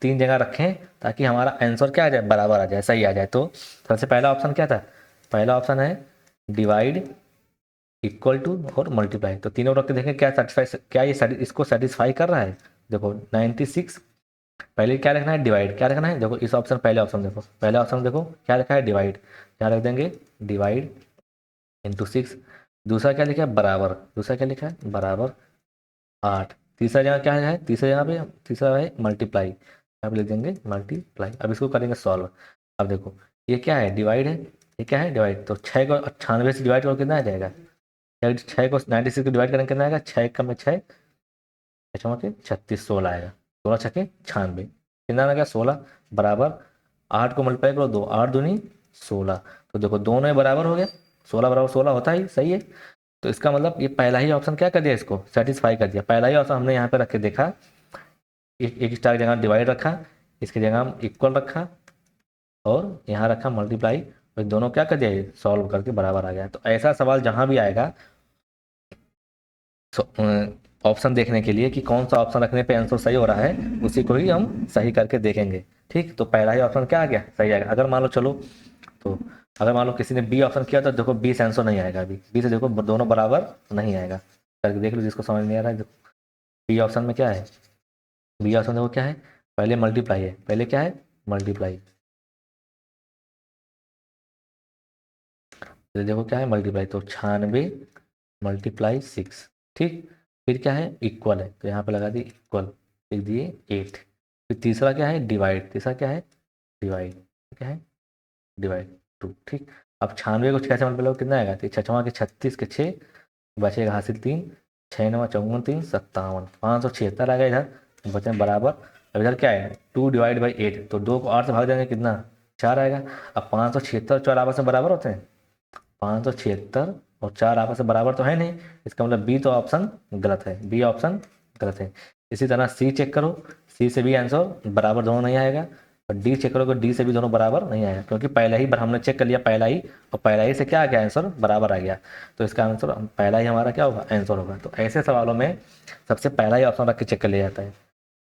3 जगह रखें ताकि हमारा आंसर क्या आ जाए, बराबर आ जाए, सही आ जाए। तो सबसे पहला ऑप्शन क्या था, पहला ऑप्शन है डिवाइड, इक्वल टू और मल्टीप्लाई। तो तीनों रख के देखें क्या सेटिस्फाई, क्या ये इसको सेटिस्फाई कर रहा है। देखो 96, पहले क्या रखना है डिवाइड, क्या रखना है, देखो इस ऑप्शन पहले ऑप्शन देखो, पहले ऑप्शन देखो क्या लिखा है डिवाइड, क्या रख देंगे डिवाइड इंटू 6। दूसरा क्या लिखा है बराबर, दूसरा क्या लिखा है बराबर 8। तीसरा जगह क्या है, तीसरा जगह पे तीसरा है मल्टीप्लाई, यहाँ पे लिख देंगे मल्टीप्लाई। अब इसको करेंगे सॉल्व। अब देखो ये क्या है डिवाइड है, ये क्या है डिवाइड, तो 6 को 98 से डिवाइड करो कितना आ जाएगा, 6 को 96 को डिवाइड करेंगे कितना आएगा, 6 कम में 6, 6 के 36, 16 आएगा, 16 छके 96, कितना आ गया 16, बराबर 8 को मल्टीप्लाई करो 2, 8 दूनी 16। तो देखो दोनों में बराबर हो गया, 16 बराबर 16 होता ही, सही है। तो इसका मतलब ये पहला ही ऑप्शन क्या कर दिया, इसको सेटिस्फाई कर दिया। पहला ही ऑप्शन हमने यहाँ पे रख के देखा, एक स्टार की जगह डिवाइड रखा, इसकी जगह हम इक्वल रखा और यहाँ रखा मल्टीप्लाई, और दोनों क्या कर दिया, ये सॉल्व करके बराबर आ गया। तो ऐसा सवाल जहाँ भी आएगा ऑप्शन देखने के लिए कि कौन सा ऑप्शन रखने पे आंसर सही हो रहा है, उसी को ही हम सही करके देखेंगे। ठीक, तो पहला ही ऑप्शन क्या आ गया, सही आएगा। अगर मान लो चलो, तो अगर मान लो किसी ने बी ऑप्शन किया तो देखो बी से आंसर नहीं आएगा, अभी बी से देखो दोनों बराबर नहीं आएगा, करके देख लो जिसको समझ नहीं आ रहा है। बी ऑप्शन में क्या है, बी ऑप्शन देखो क्या है, पहले मल्टीप्लाई है, पहले क्या है मल्टीप्लाई, देखो क्या है मल्टीप्लाई, तो 96 मल्टीप्लाई 6। ठीक, फिर क्या है इक्वल है, तो यहाँ पे लगा दिए इक्वल, लिख दिए 8। फिर तीसरा क्या है डिवाइड, तीसरा क्या है डिवाइड, क्या है डिवाइड 2। ठीक, अब 96 को 6 से मल्टीप्लाई करो कितना आएगा, तो 6 के 36 के 6, बचेगा हासिल 3, 6 9 54 3 57, 576 आ गया इधर, बचे बराबर। अब इधर क्या है 2 डिवाइड बाई 8, तो 2 को 8 से भाग देंगे कितना 4 आएगा। अब 576 4 आपस में बराबर होते हैं, 576 और 4 आपस में बराबर तो है नहीं, इसका मतलब बी तो ऑप्शन गलत है, बी ऑप्शन गलत है। इसी तरह सी चेक करो, सी से भी आंसर बराबर दोनों नहीं आएगा, और डी चेक करोगे डी से भी दोनों बराबर नहीं आएगा, क्योंकि पहले ही बार हमने चेक कर लिया पहला ही, और पहला ही से क्या आ गया आंसर बराबर आ गया। तो इसका आंसर पहला ही हमारा क्या होगा आंसर होगा। तो ऐसे सवालों में सबसे पहला ही ऑप्शन रख के चेक कर लिया जाता है,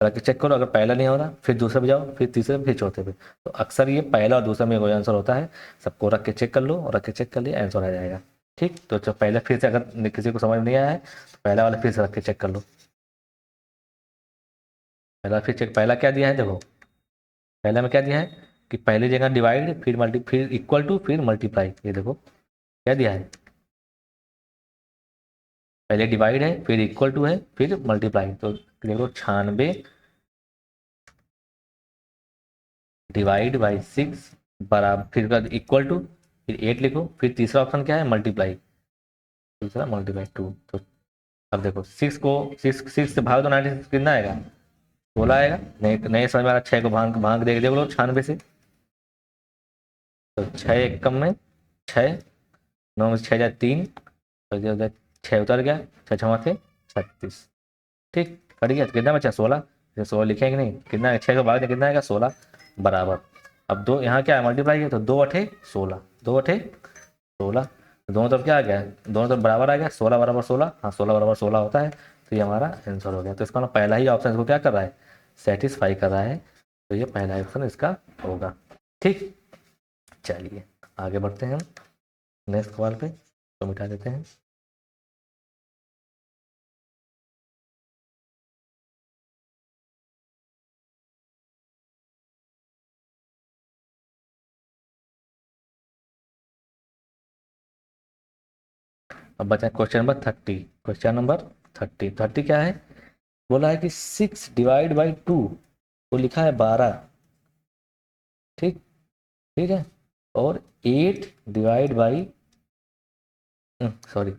रख के चेक करो, अगर पहला नहीं हो रहा फिर दूसरे पे जाओ, फिर तीसरे फिर चौथे पे। तो अक्सर ये पहला और दूसरा में कोई आंसर होता है, सबको रख के चेक कर लो, और रख के चेक कर लिया आंसर आ जाएगा। ठीक, तो जब पहले फिर से अगर किसी को समझ नहीं आया है तो पहला वाला फिर से रख के चेक कर लो। पहला फिर चेक, पहला क्या दिया है देखो, पहला में क्या दिया है कि पहली जगह डिवाइड, फिर मल्टी, फिर इक्वल टू, फिर मल्टीप्लाई। ये देखो क्या दिया है, पहले डिवाइड है, फिर इक्वल टू है, फिर मल्टीप्लाई। तो देखो 96 डिवाइड बाई 6 बराबर, फिर इक्वल टू, फिर 8 लिखो, फिर तीसरा ऑप्शन क्या है मल्टीप्लाई, तीसरा मल्टीप्लाई 2। तो अब देखो 6 को 6 से भाग दो 96 कितना आएगा 16 आएगा, नहीं नहीं समझ में आ रहा, 6 को भाग भाग देख लो 96 से, तो 6 एक कम में 6, 9 में 6 जाए 3, तो 6 उतर गया, 6 6 थे 36। ठीक, कट गया तो कितना बचा 16, 16 लिखे कि नहीं, कितना 6 का भाग दे कितना आएगा 16 बराबर। अब दो यहाँ क्या है मल्टीप्लाई है तो 2 अठे 16, 2 अठे 16, दोनों तरफ क्या आ गया, दोनों तरफ बराबर आ गया, 16 बराबर 16, हाँ 16 बराबर 16 होता है, तो ये हमारा आंसर हो गया। तो इसका मतलब पहला ही ऑप्शन इसको क्या कर रहा है, सेटिस्फाई कर रहा है, तो ये पहला ऑप्शन इसका होगा। ठीक, चलिए आगे बढ़ते हैं हम नेक्स्ट सवाल पे, तो मिटा देते हैं। अब बचा क्वेश्चन नंबर 30, क्वेश्चन नंबर 30, 30 क्या है, बोला है कि 6 डिवाइड बाई 2 तो लिखा है 12, ठीक, ठीक है, और 8 divide by, sorry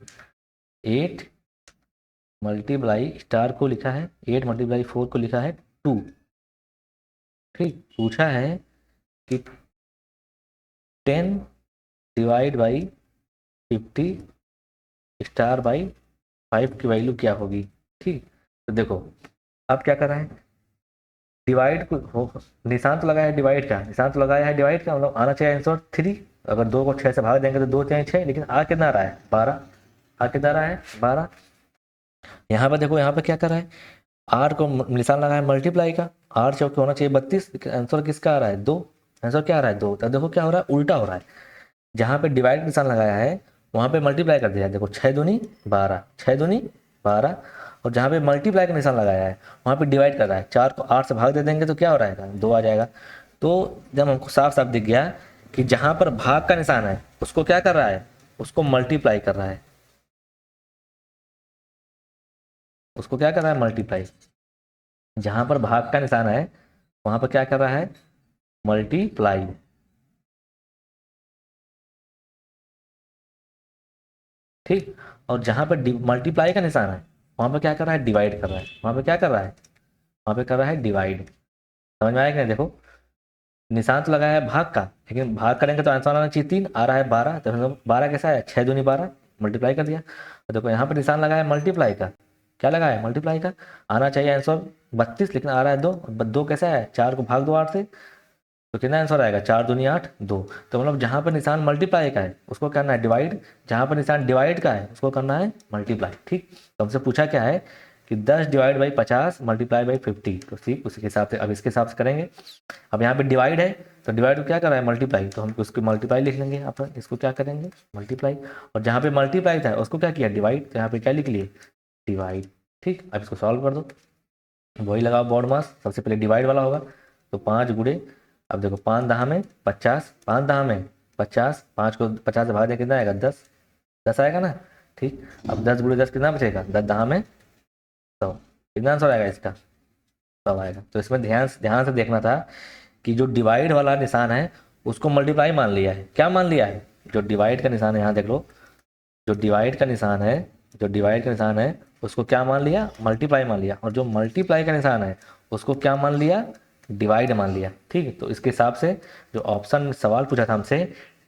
8 multiply star को लिखा है, 8 मल्टीप्लाई 4 को लिखा है 2, ठीक, पूछा है कि 10 डिवाइड बाई 50 स्टार बाई 5 की वैल्यू क्या होगी। ठीक, तो देखो अब क्या कर रहा है, डिवाइड को निशान तो लगाया है डिवाइड का, निशान तो लगाया है डिवाइड का, मतलब आना चाहिए आंसर 3, अगर 2 को 6 से भाग देंगे तो 2 चाहे 6, लेकिन आ कितना रहा है 12, आ कितना रहा है 12। यहाँ पर देखो यहाँ पर क्या कर रहा है, आर को निशान लगाया है मल्टीप्लाई का, आर चौके होना चाहिए 32, आंसर किसका आ रहा है 2, आंसर क्या आ रहा है 2, तो देखो क्या हो रहा है उल्टा हो रहा है, जहाँ पे डिवाइड निशान लगाया है वहाँ पे मल्टीप्लाई कर दिया है, देखो 6 दूनी 12, 6 दूनी 12, और जहाँ पे मल्टीप्लाई का निशान लगाया है वहाँ पे डिवाइड कर रहा है, 4 को 8 से भाग दे देंगे तो क्या हो रहेगा 2 आ जाएगा। तो जब हमको साफ साफ दिख गया कि जहाँ पर भाग का निशान है उसको क्या कर रहा है, उसको मल्टीप्लाई कर रहा है, उसको क्या कर रहा है मल्टीप्लाई, जहाँ पर भाग का निशान है वहाँ पर क्या कर रहा है मल्टीप्लाई, ठीक, और जहाँ पर मल्टीप्लाई का निशान है वहाँ पर क्या कर रहा है डिवाइड कर रहा है, वहाँ पर क्या कर रहा है, वहाँ पे कर रहा है डिवाइड। समझ में आया कि नहीं, देखो निशान तो लगाया है भाग का, लेकिन भाग करेंगे तो आंसर आना चाहिए 3, आ रहा है 12, तो हम 12 कैसा है 6 दूनी 12, मल्टीप्लाई कर दिया। तो देखो यहाँ पर निशान लगाया है मल्टीप्लाई का, क्या लगाया है मल्टीप्लाई का, आना चाहिए आंसर 32, लेकिन आ रहा है 2, 2 कैसा है 4 को भाग दो 8 से, तो कितना आंसर आएगा 4 दूनी 8 2, तो मतलब जहाँ पर निशान मल्टीप्लाई का है उसको करना है डिवाइड, जहाँ पर निशान डिवाइड का है उसको करना है मल्टीप्लाई। ठीक, तो हमसे पूछा क्या है कि 10 डिवाइड बाई 50 मल्टीप्लाई बाई 50, तो ठीक उसी के हिसाब से अब इसके हिसाब से करेंगे। अब यहाँ पे डिवाइड है तो डिवाइड को क्या कर रहा है मल्टीप्लाई, तो हम उसको मल्टीप्लाई लिख लेंगे, अपन इसको क्या करेंगे मल्टीप्लाई, और जहाँ पे मल्टीप्लाई था उसको क्या किया डिवाइड, तो यहाँ पे क्या लिख लिए डिवाइड। ठीक, अब इसको सॉल्व कर दो, वही लगाओ बोर्ड मास, सबसे पहले डिवाइड वाला होगा, तो 5 गुड़े, अब देखो 5 दहा में 50, 5 दहा में 50, 5 को 50 से भाग दे कितना आएगा 10, 10 आएगा ना। ठीक, अब 10 गुड़े 10 कितना बचेगा, 10 दहा में 100, कितना आंसर आएगा इसका 100 आएगा। तो इसमें ध्यान ध्यान से देखना था कि जो डिवाइड वाला निशान है उसको मल्टीप्लाई मान लिया है, क्या मान लिया है, जो डिवाइड का निशान है यहाँ देख लो, जो डिवाइड का निशान है, जो डिवाइड का निशान है उसको क्या मान लिया मल्टीप्लाई मान लिया, और जो मल्टीप्लाई का निशान है उसको क्या मान लिया डिवाइड मान लिया। ठीक है, तो इसके हिसाब से जो ऑप्शन में सवाल पूछा था हमसे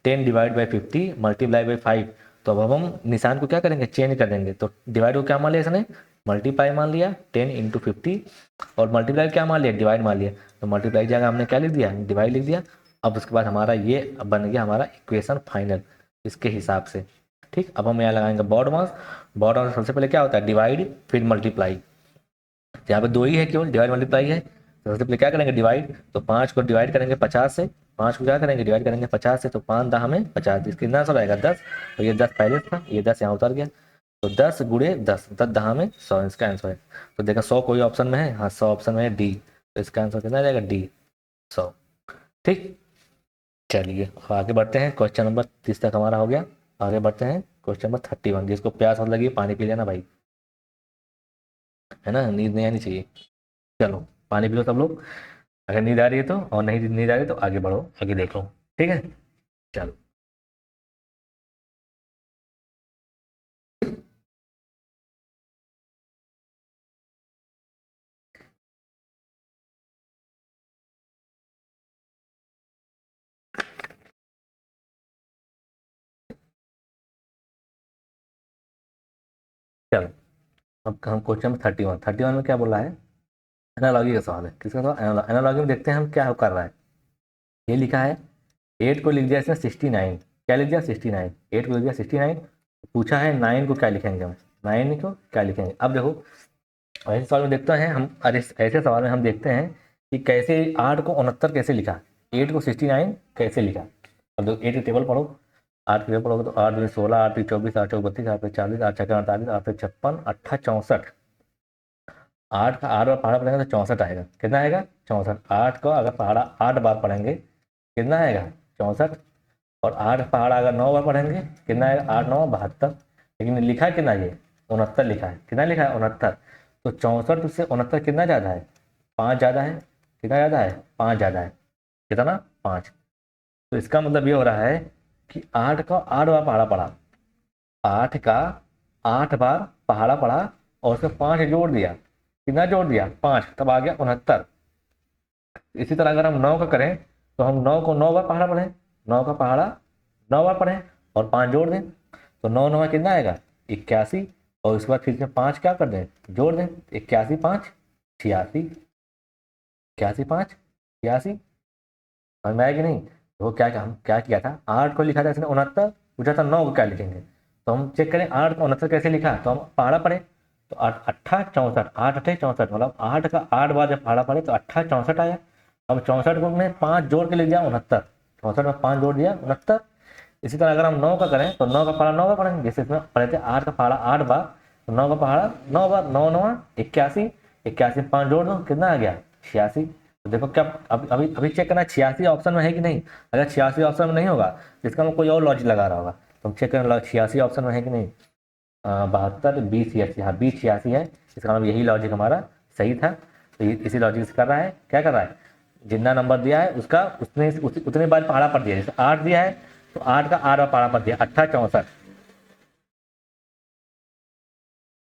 10 डिवाइड बाई 50 मल्टीप्लाई बाई 5, तो अब हम निशान को क्या करेंगे चेंज कर देंगे, तो डिवाइड को क्या मान लिया इसने मल्टीप्लाई मान लिया 10 इंटू 50, और मल्टीप्लाई क्या मान लिया डिवाइड मान लिया, तो मल्टीप्लाई की जगह हमने क्या लिख दिया डिवाइड लिख दिया। अब उसके बाद हमारा ये बन गया हमारा इक्वेशन फाइनल इसके हिसाब से। ठीक, अब हम यहाँ लगाएंगे बॉड मास, बॉड मास सबसे पहले क्या होता है डिवाइड फिर मल्टीप्लाई, यहाँ पे 2 ही है केवल डिवाइड मल्टीप्लाई है, तो सबसे पहले क्या करेंगे डिवाइड, तो 5 को डिवाइड करेंगे 50 से, 5 को क्या करेंगे डिवाइड करेंगे 50 से, तो 5 दहा में 50, इसका कितना आंसर आएगा 10, तो ये 10 पहले था ये 10 यहाँ उतर गया, तो 10 गुड़े 10, 10 दहा में 100 इसका आंसर है। तो देखा 100 कोई ऑप्शन में है, हाँ 100 ऑप्शन में है डी, तो इसका आंसर कितना आ जाएगा डी 100। ठीक, चलिए अब आगे बढ़ते हैं, क्वेश्चन नंबर 30 तक हमारा हो गया, आगे बढ़ते हैं क्वेश्चन नंबर 31, जिसको प्यास मत लगी पानी पी लेना भाई, है ना, नींद नहीं आनी चाहिए। चलो पानी पी लो सब लोग, अगर नींद आ रही है तो, और नहीं नींद आ रही है तो आगे बढ़ो आगे देख लो। ठीक है, चलो। चलो अब हम क्वेश्चन 31 में क्या बोला है, एनालॉजी का सवाल है। किसका सवाल? एनालॉजी में देखते हैं हम क्या कर रहा है। ये लिखा है 8 को लिख दिया इसने 69, क्या लिख दिया 69, 8 को लिख दिया 69। पूछा है 9 को क्या लिखेंगे हम, 9 को क्या लिखेंगे। अब देखो ऐसे सवाल में देखते हैं हम, अरे ऐसे सवाल में हम देखते हैं कि कैसे 8 को 69 कैसे लिखा, 8 को 69 कैसे लिखा। अब देखो 8 की टेबल पढ़ो, 8 की टेबल पढ़ोगे तो 8 दूनी 16, 8 की 24, 8 चौक 32, 8 पे 40, 8 छक्का 48, 8 पे 56, 8 64। 8 का 8 बार पहाड़ा पढ़ेंगे तो 64 आएगा। कितना आएगा? 64। 8 को अगर पहाड़ा 8 बार पढ़ेंगे कितना आएगा? 64। और 8 पहाड़ा अगर 9 बार पढ़ेंगे कितना आएगा? 8 9 72। लेकिन लिखा है कितना, ये 69 लिखा है। कितना लिखा है? 69। तो 64 से 69 कितना ज़्यादा है? 5 ज़्यादा है। कितना ज़्यादा है? 5 ज़्यादा है। कितना? 5। तो इसका मतलब ये हो रहा है कि 8 का 8 बार पहाड़ा पढ़ा, 8 का 8 बार पहाड़ा पढ़ा और उसमें 5 जोड़ दिया। कितना जोड़ दिया? 5, तब आ गया 69। इसी तरह अगर हम 9 का करें तो हम 9 को 9 बार पहाड़ा पढ़ें, 9 का पहाड़ा 9 बार पढ़ें और 5 जोड़ दें तो 9 9 कितना आएगा? 81। और उसके बाद फिर से 5 क्या कर दें? जोड़ दें। 81 5 86, 81 5 86। समझ में आया कि नहीं? तो वो क्या हम क्या किया था, 8 को लिखा था इसने 69, पूछा था 9 को क्या लिखेंगे। तो हम चेक करें 8 को 69 कैसे लिखा, तो हम पहाड़ा पढ़े तो 8 अट्ठा 64, 8 अट्ठे 64, मतलब 8 का 8 बार जब पहाड़ा पढ़े तो अट्ठा 64 आया। अब 64 को में 5 जोड़ के लिख दिया 69, 64 में 5 जोड़ दिया 69। इसी तरह अगर हम 9 का करें तो 9 का पहाड़ा 9 बार पढ़ेंगे, जैसे इसमें पढ़े थे 8 का पहाड़ा 8 बार, तो 9 का पहाड़ा 9 बार, 9 9 81, 81 5 जोड़ दो कितना आ गया? 86। तो देखो क्या अभी अभी चेक करना 86 ऑप्शन में है कि नहीं। अगर 86 ऑप्शन में नहीं होगा तो इसका मैं कोई और लॉजिक लगा रहा होगा। तो हम चेक करना 86 ऑप्शन में है कि नहीं। 72 B86, हाँ B86 है। इसका मतलब यही लॉजिक हमारा सही था। तो इसी लॉजिक से कर रहा है, क्या कर रहा है, जितना नंबर दिया है उसका उतने बार पहाड़ा पढ़ दिया। जैसे 8 दिया है तो 8 का 8 बार पहाड़ा पढ़ दिया, अट्ठा 64।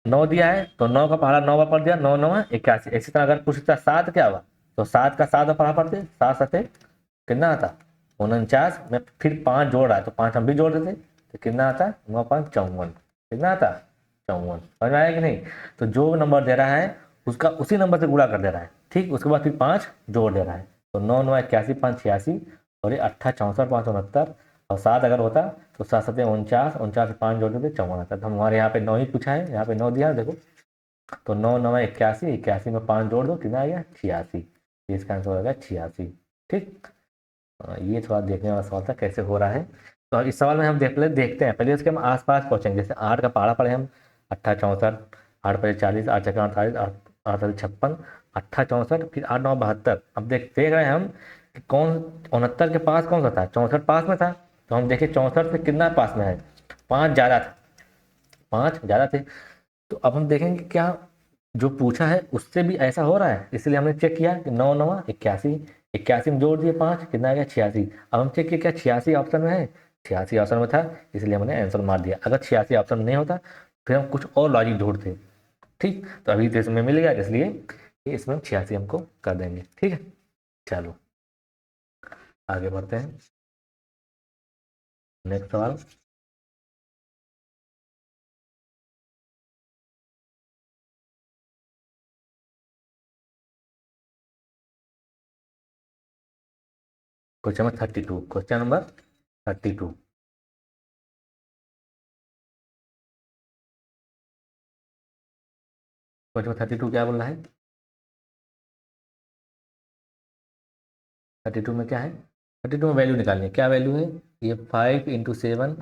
9 दिया है तो 9 का पहाड़ा 9 बार पढ़ दिया, 9 9 81। इसी तरह अगर पूछता 7 क्या हुआ तो 7 का 7 बार पहाड़ा पढ़ते, 7 सते कितना आता? 49 में फिर 5 जोड़ रहा है तो 5 हम भी जोड़ देते तो कितना आता? 9 5 54। कितना आता? 54। समझ में आया कि नहीं? तो जो नंबर दे रहा है उसका उसी नंबर से गुणा कर दे रहा है, ठीक। उसके बाद फिर 5 जोड़ दे रहा है तो 9 9 81 5 86, और ये अट्ठा 64 5 69। और 7 अगर होता तो 7 सत्ते 49, 49 से 5 जोड़ देते 54 आता। तो हमारे यहाँ पे 9 ही पूछा है, यहाँ पे 9 दिया है देखो। तो 9 9 81, 81 में 5 जोड़ दो कितना आ गया? 86। इसका आंसर हो जाएगा 86। ठीक। ये थोड़ा देखने वाला सवाल था कैसे हो रहा है। तो इस सवाल में हम देखते हैं पहले उसके हम आसपास पहुंचेंगे। जैसे 8 का पहाड़ा पढ़े हम, अट्ठा 64, 8 पहले 40, 8 छक्का 48, 8 8 56, अट्ठा 64, फिर 8 9 72। अब देख रहे हैं हम कि कौन 69 के पास कौन सा था, 64 पास में था। तो हम देखें 64 से कितना पास में है, 5 ज़्यादा था, 5 ज़्यादा थे। तो अब हम देखेंगे क्या जो पूछा है उससे भी ऐसा हो रहा है, इसलिए हमने चेक किया कि 9 9 81, 81 में जोड़ दिए 5 कितना आ गया? 86। अब हम चेक किया क्या 86 ऑप्शन में है, 86 ऑप्शन में था, इसलिए हमने आंसर मार दिया। अगर 86 ऑप्शन में नहीं होता फिर हम कुछ और लॉजिक ढूंढते। ठीक। तो अभी तो इसमें मिल गया इसलिए ये इसमें हम 86 हमको कर देंगे। ठीक है, चलो आगे बढ़ते हैं। नेक्स्ट सवाल। Question number 32, question number 32। Question number 32 क्या बोल रहा है? 32 में क्या है? 32 में वैल्यू निकालनी है। क्या वैल्यू है? ये 5 × 7,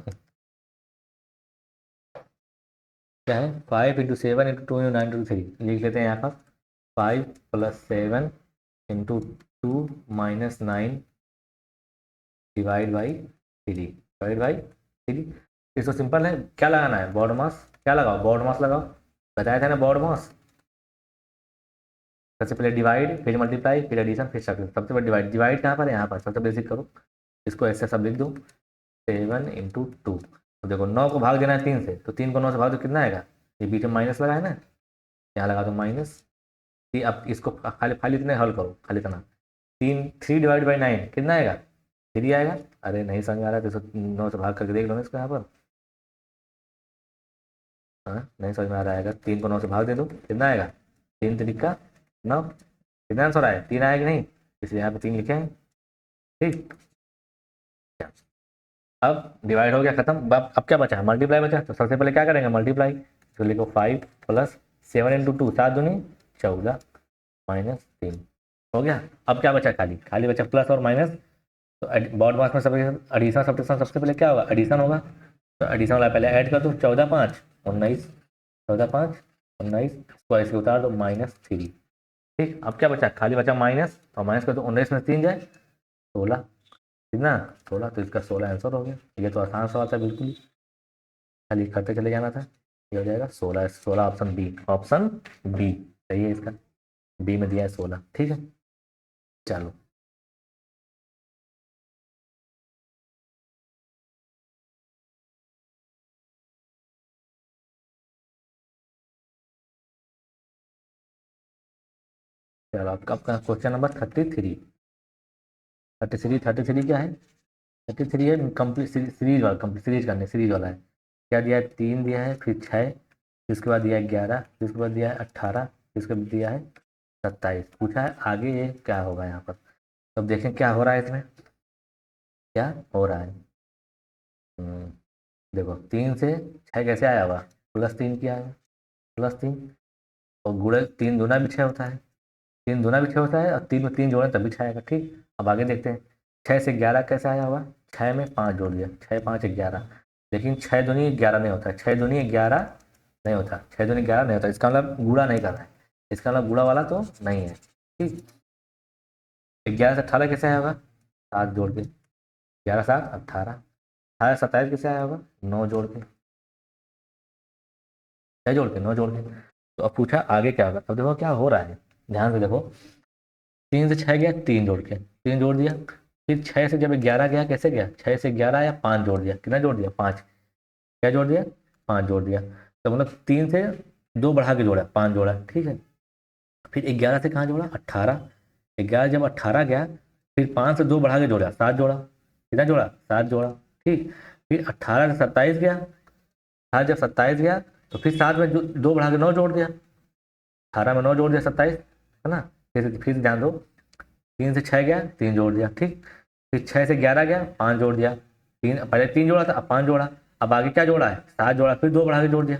क्या है? 5 × 7 × 2 × 9 × 3 लिख लेते हैं यहाँ पर। 5 + 7 × 2 - 9 डिवाइड बाई 3। इसको सिंपल है, क्या लगाना है? बॉड मास। क्या लगाओ? बॉड मास लगाओ। बताया था ना बॉड मास। सबसे पहले डिवाइड, फिर मल्टीप्लाई, फिर एडिशन, फिर सब्ट्रैक्शन। सबसे पहले डिवाइड, डिवाइड कहाँ पर है? यहाँ पर। सबसे बेसिक करो, इसको ऐसे सब लिख दो, 7 × 2। तो देखो 9 को भाग देना है 3 से, तो 3 को 9 से भाग दो कितना आएगा? ये बीच में माइनस लगा है ना, यहाँ लगा दो माइनस। ये अब इसको खाली खाली इतने हल करो, खाली इतना। 3 3 / 9 कितना आएगा? 3 आएगा। अरे नहीं समझ आ रहा है तो इसको 9 से भाग करके देख लो ना इसको यहाँ पर। हाँ नहीं समझ में आ रहा है, 3 को 9 से भाग दे दो, कितना आएगा? 3 3 9। कितना आंसर आया? 3 आया कि नहीं? इसलिए यहाँ पे 3 लिखे हैं। ठीक, अब डिवाइड हो गया, खत्म। अब क्या बचा? मल्टीप्लाई बचा। तो सबसे पहले क्या करेंगे? मल्टीप्लाई। तो लिखो 5 प्लस 7 इंटू 2, 7 दूनी 14 माइनस 3। हो गया। अब क्या बचा? खाली खाली बचा प्लस और माइनस। तो बॉड मास में सब एडिशन सब्ट्रैक्शन, सबसे पहले क्या होगा? एडिशन होगा। तो एडिशन वाला पहले ऐड कर दो, 14 5 19, 14 5 19, इसको ऐसे उतार दो -3। ठीक, अब क्या बचा? खाली बचा माइनस, और माइनस कर दो, 19 में 3 जाए 16, कितना? 16। तो इसका 16 आंसर हो गया। ये तो आसान सवाल था बिल्कुल ही, खाली करते चले जाना था। ये हो जाएगा 16, 16 ऑप्शन बी, ऑप्शन बी सही है इसका। बी में दिया है 16। ठीक है, चलो चलो आपका क्वेश्चन नंबर 33। 33 क्या है? 33 है कंप्लीट सीरीज वाला, कंप्लीट सीरीज करने, सीरीज वाला है। क्या दिया है? 3 दिया है, फिर 6, इसके बाद दिया है 11, इसके बाद दिया है 18, इसके बाद दिया है 27। पूछा है आगे ये क्या होगा यहाँ पर। अब देखें क्या हो रहा है इसमें, क्या हो रहा है। हम्म, देखो 3 से 6 कैसे आया हुआ? +3 किया है, +3। और गुणे 3 दूना भी 6 होता है, 3 दूना भी 6 होता है, और 3 में 3 जोड़ें तब भी 6 आएगा। ठीक, अब आगे देखते हैं। 6 से 11 कैसे आया हुआ? 6 में 5 जोड़ दिया, 6 5 11। लेकिन 6 दूनी 11 नहीं होता, 6 दूनी 11 नहीं होता, 6 दूनी 11 नहीं होता। इसका मतलब गुणा नहीं कर रहा है, इसका मतलब गुणा वाला तो नहीं है। ठीक, 11 से 18 कैसे आया होगा? 7 जोड़ के, 11 7 18। 18 27 कैसे आया होगा? 9 जोड़ के, 6 जोड़ के, 9 जोड़ के। तो अब पूछा आगे क्या होगा। अब देखो क्या हो रहा है, ध्यान से देखो। 3 से 6 गया, 3 जोड़ के, 3 जोड़ दिया। फिर 6 से जब 11 गया, कैसे गया? 6 से 11 आया, 5 जोड़ दिया, कितना जोड़ दिया? 5। क्या जोड़ दिया? 5 जोड़ दिया। तो मतलब 3 से 2 बढ़ा के जोड़ा, 5 जोड़ा। ठीक है, फिर 11 से कहाँ जोड़ा? 18। 11 जब 18 गया, फिर 5 से 2 बढ़ा के जोड़ा, 7 जोड़ा, कितना जोड़ा? 7 जोड़ा। ठीक, फिर 18 से 27 गया, 18 जब 27 गया, तो फिर 7 में 2 बढ़ा के 9 जोड़ दिया, 18 में 9 जोड़ दिया, 27, है ना। फिर ध्यान दो, 3 से 6 गया, 3 जोड़ दिया। ठीक, फिर 6 से 11 गया, 5 जोड़ दिया। 3 पहले 3 जोड़ा था, अब 5 जोड़ा। अब आगे क्या जोड़ा है? 7 जोड़ा, फिर 2 बढ़ा के जोड़ दिया,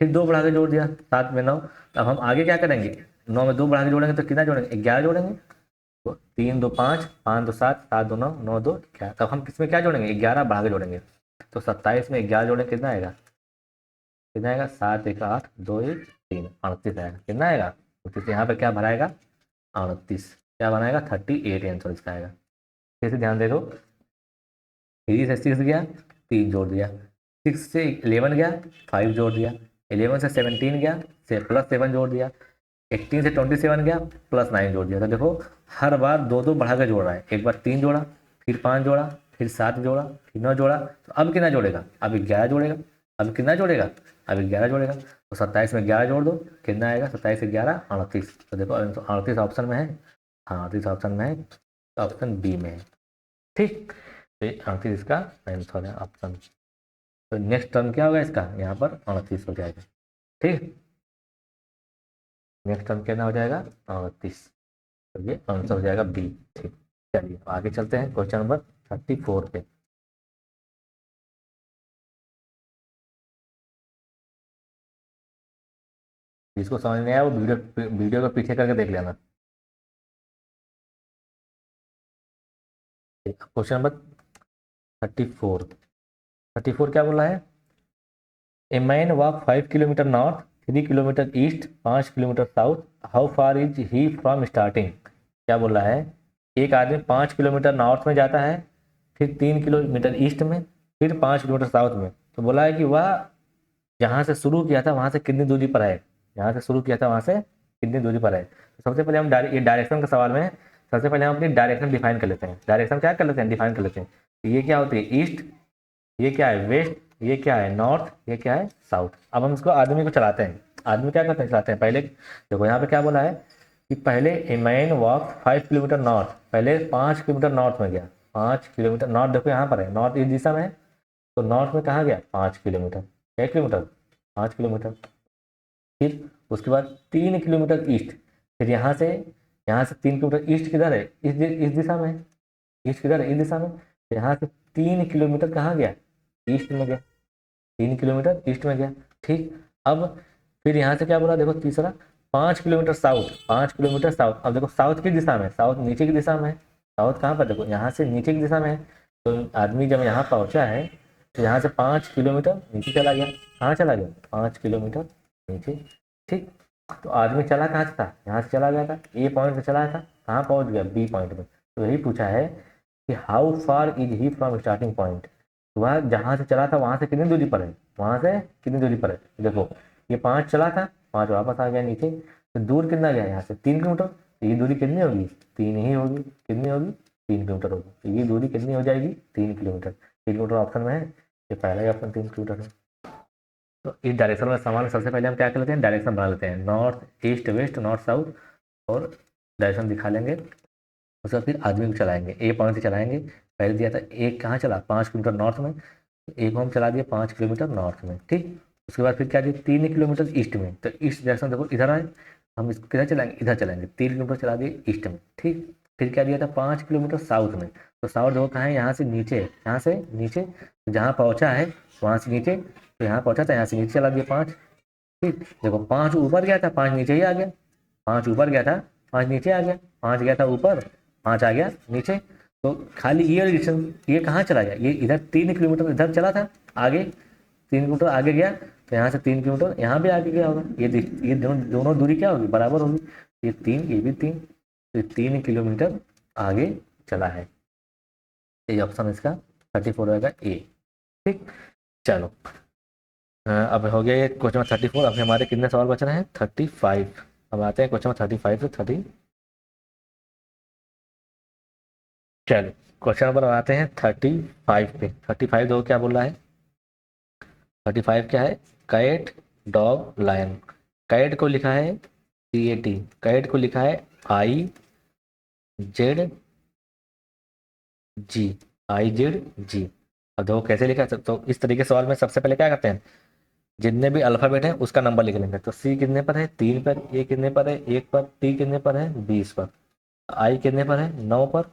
फिर 2 बढ़ा के जोड़ दिया, 7 में 9। अब हम आगे क्या करेंगे? 9 में 2 बढ़ा के जोड़ेंगे तो कितना जोड़ेंगे? 11 जोड़ेंगे। तो 3 2 5, 5 2 7, 7 2 9, 9 2 11। तब हम किसमें क्या जोड़ेंगे? 11 बढ़ा के जोड़ेंगे। तो 27 में 11 जोड़ेंगे, कितना आएगा? कितना आएगा? 7 1 8 2 1 3, 38 आएगा। कितना आएगा? तो यहाँ पे क्या भराएगा? 38। क्या बनाएगा? 38 आंसर इसका आएगा। फिर से ध्यान दे दो, 3 से 6 गया, 3 जोड़ दिया। 6 से 11 गया, 5 जोड़ दिया। 11 से 17 गया, से +7 जोड़ दिया। 18 से 27 गया, +9 जोड़ दिया। तो देखो हर बार 2 2 बढ़ा कर जोड़ रहा है। एक बार 3 जोड़ा, फिर 5 जोड़ा, फिर 7 जोड़ा, फिर 9 जोड़ा। तो अब कितना जोड़ेगा? अब 11 जोड़ेगा। अब कितना जोड़ेगा? अब 11 जोड़ेगा। तो 27 में 11 जोड़ दो, कितना आएगा? 27 से 11 38। तो देखो 38 ऑप्शन में है। हाँ 38 ऑप्शन में है, तो ऑप्शन बी में है। ठीक, तो 38 इसका आंसर है, ऑप्शन। तो नेक्स्ट टर्म क्या होगा इसका? यहाँ पर 38 हो जाएगा। ठीक, नेक्स्ट टर्म कितना हो जाएगा? 38। तो ये आंसर हो जाएगा बी। ठीक, चलिए आगे चलते हैं क्वेश्चन नंबर 34 पे। जिसको समझ नहीं आया वो वीडियो को पीछे करके देख लेना। Question number 34। 34 क्या बोला है? A man walk 5 kilometre north, 3 kilometre east, 5 kilometre south, how far is he from starting. क्या बोला है? एक आदमी 5 किलोमीटर नॉर्थ में जाता है, फिर 3 किलोमीटर ईस्ट में, फिर 5 किलोमीटर साउथ में। तो बोला है कि वह जहाँ से शुरू किया था वहाँ से कितनी दूरी पर है, जहाँ से शुरू किया था वहाँ से कितनी दूरी पर है। तो सबसे पहले हम ये डायरेक्शन का सवाल में है। सबसे पहले हम अपनी डायरेक्शन डिफाइन कर लेते हैं। डायरेक्शन क्या कर लेते हैं? डिफाइन कर लेते हैं। तो ये क्या होती है? ईस्ट, ये क्या है? वेस्ट, ये क्या है? नॉर्थ, ये क्या है? साउथ। अब हम इसको आदमी को चलाते हैं। आदमी क्या करते हैं? चलाते हैं। पहले देखो यहाँ पे क्या बोला है कि पहले a man walk 5 kilometre north, पहले 5 किलोमीटर नॉर्थ में गया। 5 किलोमीटर नॉर्थ, देखो यहाँ पर है, नॉर्थ इस दिशा में है। तो नॉर्थ में कहाँ गया? 5 किलोमीटर। 1 kilometre, 5 kilometre. फिर उसके बाद 3 किलोमीटर ईस्ट, फिर यहाँ से 3 किलोमीटर ईस्ट किधर है, इस दिशा में है। ईस्ट किधर है, इस दिशा में। तो यहाँ से 3 किलोमीटर कहाँ गया, ईस्ट में गया। 3 किलोमीटर ईस्ट में गया। ठीक। अब फिर यहाँ से क्या बोला, देखो तीसरा, 5 किलोमीटर साउथ। 5 kilometre south. अब देखो साउथ की दिशा में, साउथ नीचे की दिशा में है। साउथ कहाँ पर, देखो यहाँ से नीचे की दिशा में है। तो आदमी जब यहाँ पहुंचा है तो यहाँ से 5 किलोमीटर नीचे चला गया। कहाँ चला गया, 5 किलोमीटर नीचे। ठीक। तो आदमी चला कहाँ से था, यहाँ से चला गया था, ए पॉइंट से चला था, कहाँ पहुंच गया, बी पॉइंट में। तो यही पूछा है कि how far is he from starting point. वह जहाँ से चला था वहां से कितनी दूरी पर है, वहां से कितनी दूरी पर है। देखो ये 5 चला था, 5 वापस आ गया नीचे। तो दूर कितना गया, यहाँ से 3 किलोमीटर। तो ये दूरी कितनी होगी, 3 ही होगी। कितनी होगी, 3 किलोमीटर होगी। तो ये दूरी कितनी हो जाएगी, 3 किलोमीटर। 3 किलोमीटर ऑप्शन में है, ये पहला ही ऑप्शन 3 किलोमीटर है। तो इस डायरेक्शन में सामान सबसे पहले हम क्या कर लेते हैं, डायरेक्शन बना लेते हैं, north east west north south, और डायरेक्शन दिखा लेंगे। उसके बाद फिर आदमी को चलाएंगे, ए पॉइंट से चलाएंगे। पहले दिया था एक कहाँ चला, 5 किलोमीटर नॉर्थ में। तो एक हम चला दिया 5 किलोमीटर नॉर्थ में। ठीक। उसके बाद फिर क्या दिया, 3 किलोमीटर ईस्ट में। तो ईस्ट डायरेक्शन देखो इधर आए, हम इसको किधर चलाएंगे, इधर चलाएंगे। 3 किलोमीटर चला दिए ईस्ट में। ठीक। फिर क्या दिया था, 5 किलोमीटर साउथ में। तो साउथ देखो कहाँ है, यहाँ से नीचे, यहाँ से नीचे। तो जहाँ पहुँचा है वहाँ से नीचे। तो यहाँ पहुँचा था, यहाँ से नीचे चला दिया 5। ठीक। देखो 5 ऊपर गया था, 5 नीचे ही आ गया। 5 ऊपर गया था, 5 नीचे आ गया। 5 गया था ऊपर, 5 आ गया नीचे। तो खाली ये डिस्टेंस, ये कहाँ चला गया, ये इधर 3 किलोमीटर इधर चला था आगे। 3 किलोमीटर आगे गया, तो यहाँ से 3 किलोमीटर यहाँ भी आगे गया होगा। ये दोनों दोनों दूरी क्या होगी, बराबर होगी। ये 3, ये भी 3। तो 3 किलोमीटर आगे चला है। ये ऑप्शन इसका 34 रहेगा, ए। ठीक। चलो, अब हो गया ये क्वेश्चन नंबर 34। अभी हमारे कितने सवाल बच रहे हैं, 35। अब आते हैं क्वेश्चन नंबर 35 से 30। चलो, क्वेश्चन नंबर आते हैं 35 पे। 35 देखो क्या बोल रहा है। 35 क्या है, कैट डॉग लायन। कैट को लिखा है CAT, कैट को लिखा है IZG, IZG। अब देखो कैसे लिखा है, तो इस तरीके सवाल में सबसे पहले क्या करते हैं, जितने भी अल्फाबेट हैं उसका नंबर लिख लेंगे। तो C कितने पर है, 3 पर। A कितने पर है, 1 पर। T कितने पर है, 20 पर। I कितने पर है, 9 पर।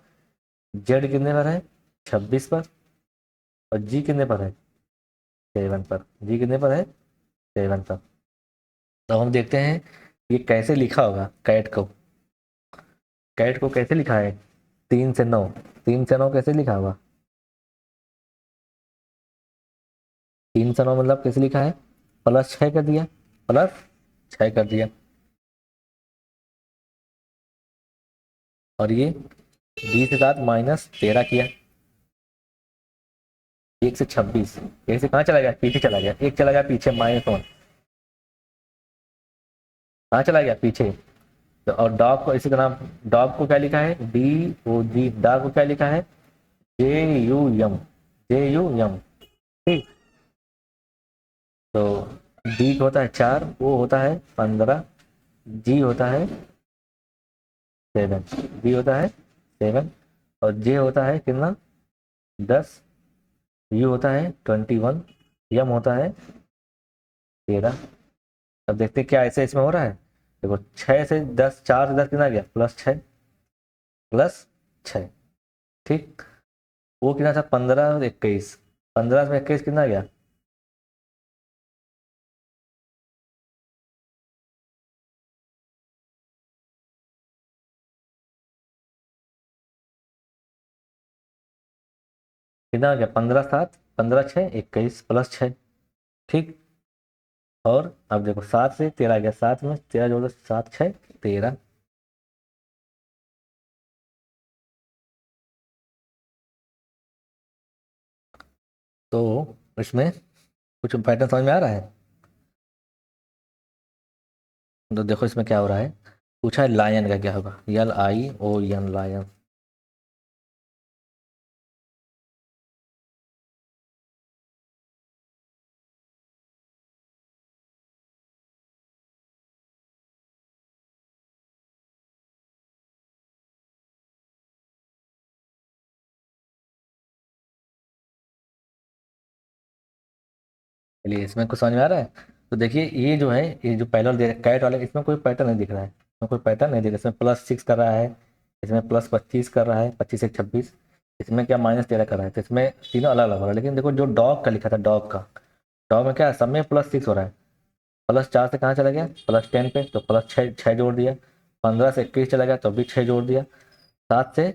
Z कितने पर है, 26 पर। और G कितने पर है, 7 पर। G कितने पर है, 7 पर। तो हम देखते हैं ये कैसे लिखा होगा कैट को। कैट को कैसे लिखा है, 3 से 9। 3 से 9 कैसे लिखा होगा, 3 से 9 मतलब कैसे लिखा है, +6 कर दिया, +6 कर दिया। और ये 20 के साथ -13 किया। 1 से 26, 1 से कहाँ चला गया, पीछे चला गया। 1 चला गया पीछे, -1। कहाँ चला गया, पीछे। तो और डॉग को इसी का नाम, डॉग को क्या लिखा है, DOG। डॉग को क्या लिखा है, JUM, JUM। ठीक। तो D होता है 4, O होता है 15, G होता है 7, B होता है 7, और J होता है कितना, 10, U होता है 21, M होता है 13। अब देखते हैं क्या ऐसे इसमें हो रहा है। देखो 6 से 10, 4 से 10 कितना गया, +6, +6। ठीक। वो कितना था, 15 और 21। 15 में 21 कितना गया, कितना गया, 15 7, 15 6 21 +6। ठीक। और अब देखो 7 से 13 गया, 7 में 13 जोड़ दो, 7 6 13। तो इसमें कुछ पैटर्न समझ में आ रहा है। तो देखो इसमें क्या हो रहा है, पूछा है लायन का क्या होगा, LION, लायन। चलिए इसमें कुछ समझ में आ रहा है। तो देखिए ये जो है, ये जो पैरेलल दे कैट वाले, इसमें कोई पैटर्न नहीं दिख रहा है, इसमें कोई पैटर्न नहीं दिख रहा है। इसमें +6 कर रहा है, इसमें +25 कर रहा है, 25 एक 26, इसमें क्या -13 कर रहा है। तो इसमें तीनों अलग अलग हो रहा है। लेकिन देखो जो डॉग का लिखा था, डॉग का, डॉग में क्या है, सब में +6 हो रहा है। +4 से कहाँ चला गया, +10 पे, तो +6 जोड़ दिया। 15 से 21 चला गया तो भी 6 जोड़ दिया। 7 से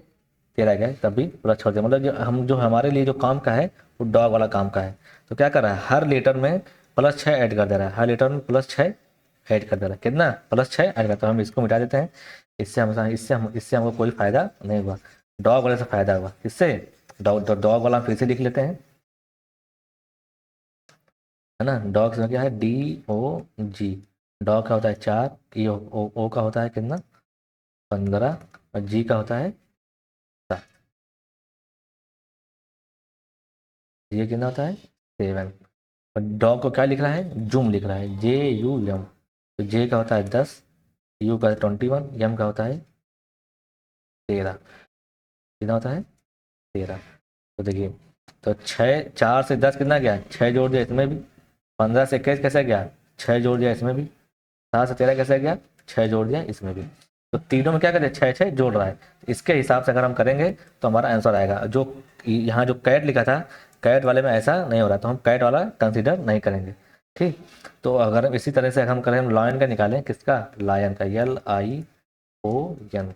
13 गया तब भी +6 छोड़ दिया। मतलब जो हमारे लिए जो काम का है वो डॉग वाला काम का है। तो क्या कर रहा है, हर लेटर में +6 ऐड कर दे रहा है, हर लेटर में +6 ऐड कर दे रहा है। कितना, +6 ऐड करता है। हम इसको मिटा देते हैं। इससे हमको कोई फायदा नहीं हुआ, डॉग वाले से फायदा हुआ। इससे डॉग वाला हम फिर से लिख लेते हैं, है ना। डॉग में क्या है, DOG। डॉग का होता है 4, ओ का होता है कितना, 15, और जी का होता है 7। ये कितना होता है, 7। और डॉग को क्या लिख रहा है, जूम लिख रहा है, JUM। तो जे का होता है 10, यू का 21, यम का होता है 13। कितना होता है, 13। तो देखिए, तो 4 से 10 कितना गया, 6 जोड़ दिया इसमें भी। 15 से 21 कैसे गया, 6 जोड़ दिया इसमें भी। 7 से 13 कैसे गया, 6 जोड़ दिया इसमें भी। तो तीनों में क्या करें, 6 जोड़ रहा है। तो इसके हिसाब से अगर हम करेंगे तो हमारा आंसर आएगा। जो यहाँ जो कैट लिखा था, कैट वाले में ऐसा नहीं हो रहा, तो हम कैट वाला कंसीडर नहीं करेंगे। ठीक। तो अगर इसी तरह से हम करें, हम लायन का निकालें, किसका, लायन का, LION।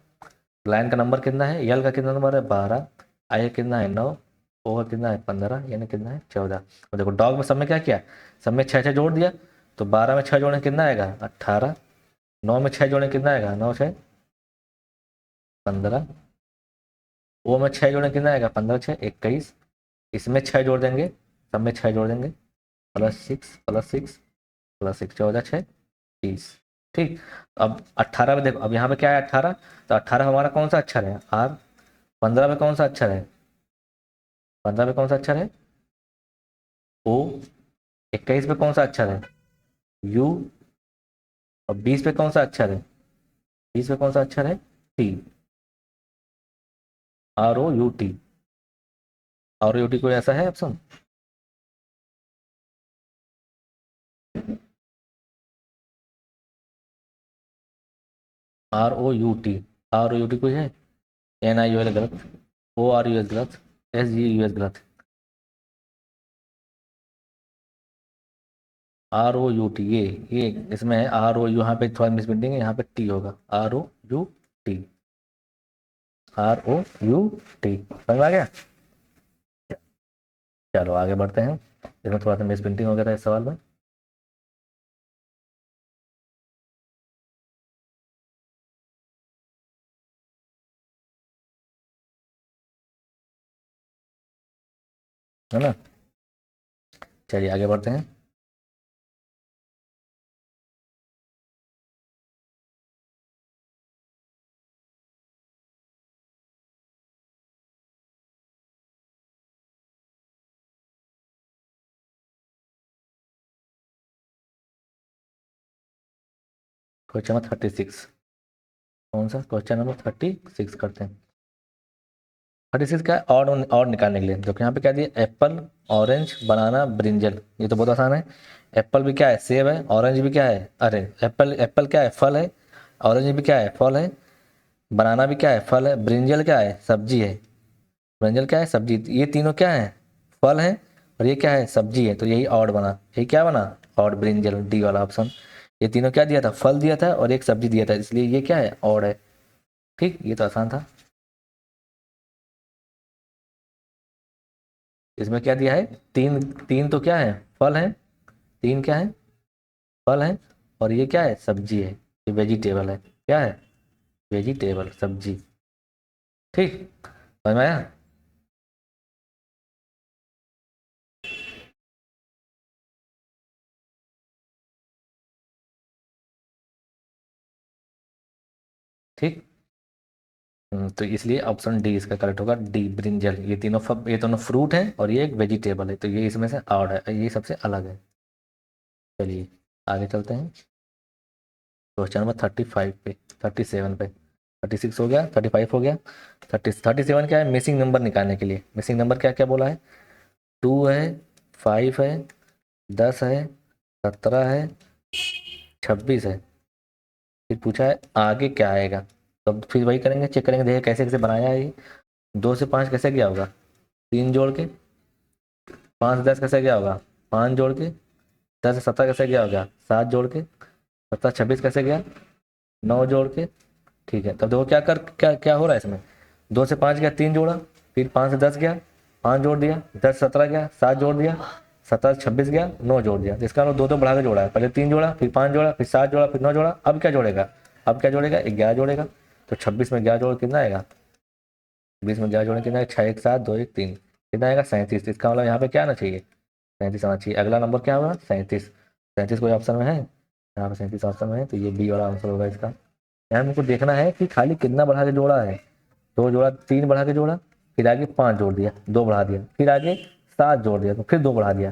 लाइन का नंबर कितना है, यल का कितना नंबर है, 12, आई का कितना है, 9, ओ का कितना है, 15, यानी कितना है, 14। और देखो डॉग में सब में क्या किया, सब में 6 जोड़ दिया। तो 12 में 6 जोड़ने कितना आएगा, 18। 9 में 6 जोड़ने कितना आएगा, 9 6 15। ओ में 6 जोड़ने कितना आएगा, 15 6 21। इसमें 6 जोड़ देंगे, सब में 6 जोड़ देंगे, +6 +6 +6, 14 6 30। ठीक। अब 18 में देखो, अब यहाँ पे क्या है, 18। तो 18 हमारा कौन सा अक्षर है, R। 15 में कौन सा अक्षर है, 15 में कौन सा अक्षर है, O। 21 पे कौन सा अक्षर है, U। और 20 पे कौन सा अक्षर है, 20 पे कौन सा अक्षर है, T। ROUT। ROUT कोई ऐसा है ऑप्शन, ROUT। ROUT कोई है, NIUL गलत, ORUS गलत, SGUS गलत, ROUT। ये इसमें है RO, यहाँ पे थोड़ा मिस प्रिंटिंग है, यहाँ पे T होगा, ROUT। ROUT समझ में आ गया। चलो आगे बढ़ते हैं, इसमें थोड़ा सा मिस प्रिंटिंग हो गया था इस सवाल में। है ना। चलिए आगे बढ़ते हैं। क्वेश्चन नंबर 36, कौन सा, क्वेश्चन नंबर 36 करते हैं। 36 क्या है, और निकालने के लिए। देखो यहाँ पे क्या दिया, एप्पल, ऑरेंज, बनाना, ब्रिंजल। ये तो बहुत आसान है। एप्पल भी क्या है, सेब है। ऑरेंज भी क्या है, अरे एप्पल, एप्पल क्या है, फल है। ऑरेंज भी क्या है, फल है। बनाना भी क्या है, फल है। ब्रिंजल क्या है, सब्जी है। ब्रिंजल क्या है, सब्जी। ये तीनों क्या है, फल है। और ये क्या है, सब्जी है। तो यही ऑड बना, यही क्या बना, ऑड, ब्रिंजल, डी वाला ऑप्शन। ये तीनों क्या दिया था, फल दिया था और एक सब्जी दिया था, इसलिए ये क्या है, ऑड है। ठीक, ये तो आसान था। इसमें क्या दिया है, तीन, तीन तो क्या है, फल है। तीन क्या है, फल है। और ये क्या है, सब्जी है। ये वेजिटेबल है, क्या है, वेजिटेबल, सब्जी। ठीक, समझ में आया। ठीक। तो इसलिए ऑप्शन डी इसका करेक्ट होगा, डी, ब्रिंजल। ये दोनों फ्रूट है और ये एक वेजिटेबल है, तो ये इसमें से आउट है, ये सबसे अलग है। चलिए आगे चलते हैं। क्वेश्चन नंबर 35 पे, 37 पे, 36 हो गया, 35 हो गया। 37 क्या है, मिसिंग नंबर निकालने के लिए। मिसिंग नंबर क्या क्या बोला है, 2 है, 5 है, 10 है, 17 है, 26 है। फिर पूछा है आगे क्या आएगा, तो अब फिर वही करेंगे, चेक करेंगे, देखिए कैसे कैसे बनाया है ये। 2 से 5 कैसे गया होगा, 3 जोड़ के। 5 से 10 कैसे गया होगा, 5 जोड़ के। 10 से 17 कैसे गया होगा, 7 जोड़ के। 17 26 कैसे गया, 9 जोड़ के। ठीक है, तब देखो क्या क्या हो रहा है इसमें। 2 से 5 गया, 3 जोड़ा। फिर 5 से 10 गया, 5 जोड़ दिया। 10 से 17 गया, 7 जोड़ दिया। 17 से 26 गया, 9 जोड़ दिया। इसका मतलब 2 बढ़ा के जोड़ा है, पहले 3 जोड़ा, फिर 5 जोड़ा, फिर 7 जोड़ा, फिर 9 जोड़ा। अब क्या जोड़ेगा, अब क्या जोड़ेगा, 11 जोड़ेगा। तो 26 में 11 जोड़ कितना आएगा, 20 में 11 जोड़े कितना आएगा, 6 1 7 2 1 3, कितना आएगा 37। इसका मतलब यहाँ पे क्या आना चाहिए, 37 आना चाहिए। अगला नंबर क्या होगा, 37। 37 कोई ऑप्शन में है, यहाँ पे 37 ऑप्शन में है, तो ये बी वाला आंसर होगा इसका। यहाँ हमको देखना है कि खाली कितना बढ़ा के जोड़ा है। 2 जोड़ा, 3 बढ़ा के जोड़ा, फिर आगे 5 जोड़ दिया, 2 बढ़ा दिया, फिर आगे 7 जोड़ दिया, तो फिर 2 बढ़ा दिया,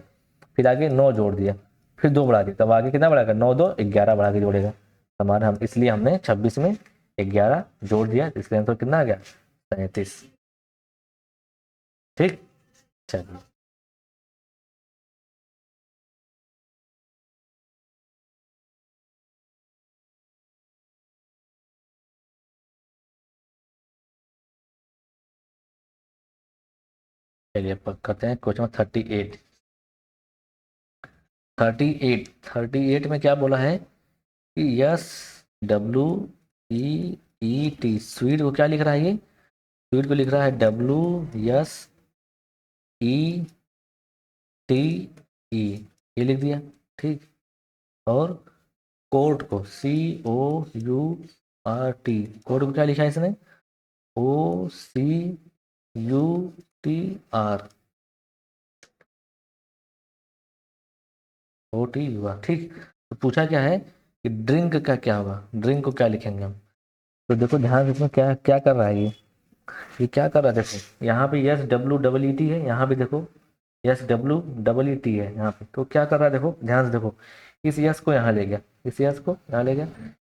फिर आगे 9 जोड़ दिया, फिर 2 बढ़ा दिया, तब आगे कितना बढ़ाएगा, 9 2 11 बढ़ा के जोड़ेगा हमारा। हम इसलिए हमने 26 में 11 जोड़ दिया, इसलिए आंसर कितना आ गया, 37। ठीक, चलिए। चलिए अब करते हैं क्वेश्चन 38। 38 में क्या बोला है कि yes W E T, sweet को क्या लिख रहा है ये, स्वीट को लिख रहा है W S E T E, ये लिख दिया। ठीक, और कोर्ट को C O U R T, court को क्या लिखा है इसने, O C U T R, O T U R. ठीक, तो पूछा क्या है कि ड्रिंक का क्या होगा, ड्रिंक को क्या लिखेंगे हम। तो देखो ध्यान से, इसमें क्या क्या कर रहा है ये क्या कर रहा है, देखो यहाँ पे yes W double E T है, यहाँ भी देखो yes W double E T है यहाँ पे। तो क्या कर रहा है, देखो ध्यान से देखो, इस यस को यहाँ ले गया, इस यस को यहाँ ले गया,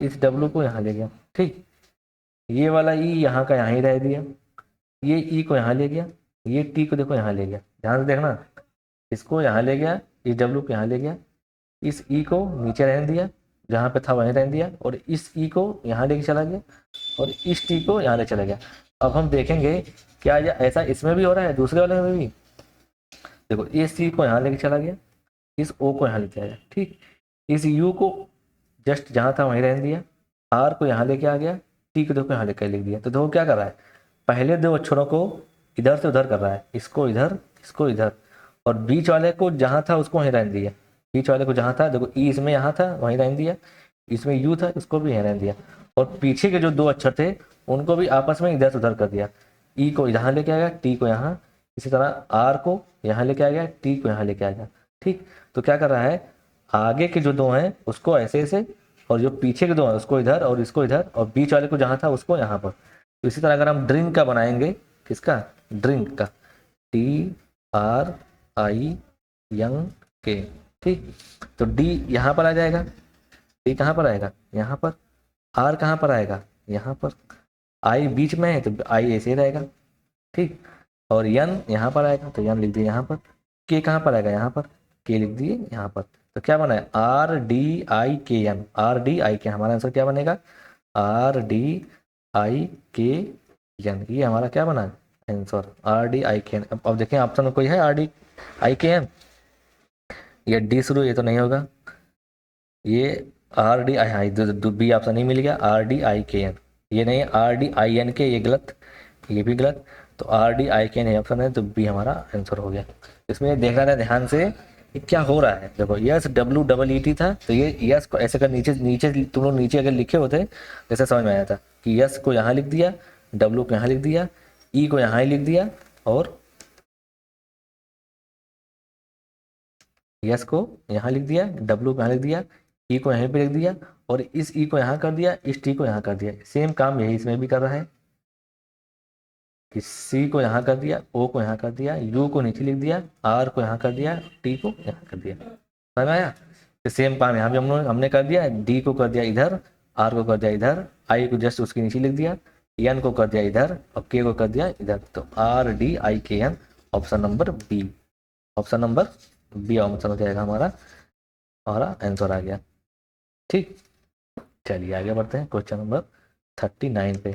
इस डब्ल्यू को यहाँ ले गया। ठीक, ये वाला ई यहाँ का यहाँ ही रह दिया, ये ई को यहाँ ले गया, ये टी को देखो यहाँ ले गया। ध्यान से देखना, इसको यहाँ ले गया, इस डब्ल्यू को यहाँ ले गया, इस ई को नीचे रहने दिया, जहाँ पे था वहीं रहने दिया, और इस ई को यहाँ लेके चला गया, और इस टी को यहाँ ले चला गया। अब हम देखेंगे क्या ऐसा इसमें भी हो रहा है, दूसरे वाले में भी। देखो इस सी को यहाँ लेके चला गया, इस ओ को यहाँ लेके आया। ठीक, इस यू को जस्ट जहाँ था वहीं रहने दिया, आर को यहाँ लेके आ गया, टी को देखो यहाँ लेके लिख दिया। तो देखो क्या कर रहा है, पहले 2 अक्षरों को इधर से उधर कर रहा है, इसको इधर, इसको इधर, और बीच वाले को जहाँ था उसको वहीं रहने दिया। बीच वाले को जहाँ था, देखो ई इसमें यहाँ था वहीं रहने दिया, इसमें यू था इसको भी यहाँ रहने दिया, और पीछे के जो 2 अक्षर थे उनको भी आपस में इधर से उधर कर दिया। ई को यहाँ लेके आ गया, टी को यहाँ, इसी तरह आर को यहाँ लेके आ गया, टी को यहाँ लेके आ गया। ठीक, तो क्या कर रहा है, आगे के जो 2 हैं उसको ऐसे ऐसे, और जो पीछे के 2 हैं उसको इधर और इसको इधर, और बीच वाले को जहाँ था उसको यहाँ पर। तो इसी तरह अगर हम ड्रिंक का बनाएंगे, किसका, ड्रिंक का, टी आर आई यंग के। ठीक, तो डी यहाँ पर आ जाएगा, डी कहाँ पर आएगा, यहाँ पर। आर कहाँ पर आएगा, यहाँ पर। आई बीच में है तो आई ऐसे ही रहेगा। ठीक, और यन यहाँ पर आएगा तो यन लिख दिए यहाँ पर। के कहाँ पर आएगा, यहाँ पर, के लिख दिए यहाँ पर। तो क्या बना है, are D I K N, are D I के, हमारा आंसर क्या बनेगा, are D I K N, ये हमारा क्या बना answer, are D I K N. अब देखें ऑप्शन में कोई है are D I K N, ये डी शुरू, ये तो नहीं होगा, ये R D I, B option नहीं मिल गया, are D I K N, ये नहीं, आर डी आई एन के, ये गलत, ये भी गलत। तो are D I K N option है, तो बी हमारा आंसर हो गया। इसमें देखना था ध्यान से कि क्या हो रहा है। देखो yes W double E T था, तो ये यस को ऐसे कर नीचे नीचे, तुम लोग नीचे अगर लिखे होते जैसे समझ में आया था कि यस को यहाँ लिख दिया, डब्ल्यू को यहाँ लिख दिया, ई को यहाँ ही लिख दिया, और यस को यहाँ लिख दिया, डब्ल्यू को यहाँ लिख दिया, ई को यहीं पे लिख दिया, और इस ई को यहाँ कर दिया, इस टी को यहाँ कर दिया। सेम काम यही इसमें भी कर रहा है कि सी को यहाँ कर दिया, ओ को यहाँ कर दिया, यू को नीचे लिख दिया, आर को यहाँ कर दिया, टी को यहाँ कर दिया। समझ में आया, तो सेम काम यहाँ भी हमने कर दिया, डी को कर दिया इधर, आर को कर दिया इधर, आई को जस्ट उसके नीचे लिख दिया, एन को कर दिया इधर, और के को कर दिया इधर। तो are D I K N, option number B, option number B option हो जाएगा हमारा। हमारा आंसर आ गया। ठीक, चलिए आगे बढ़ते हैं क्वेश्चन नंबर 39 पे।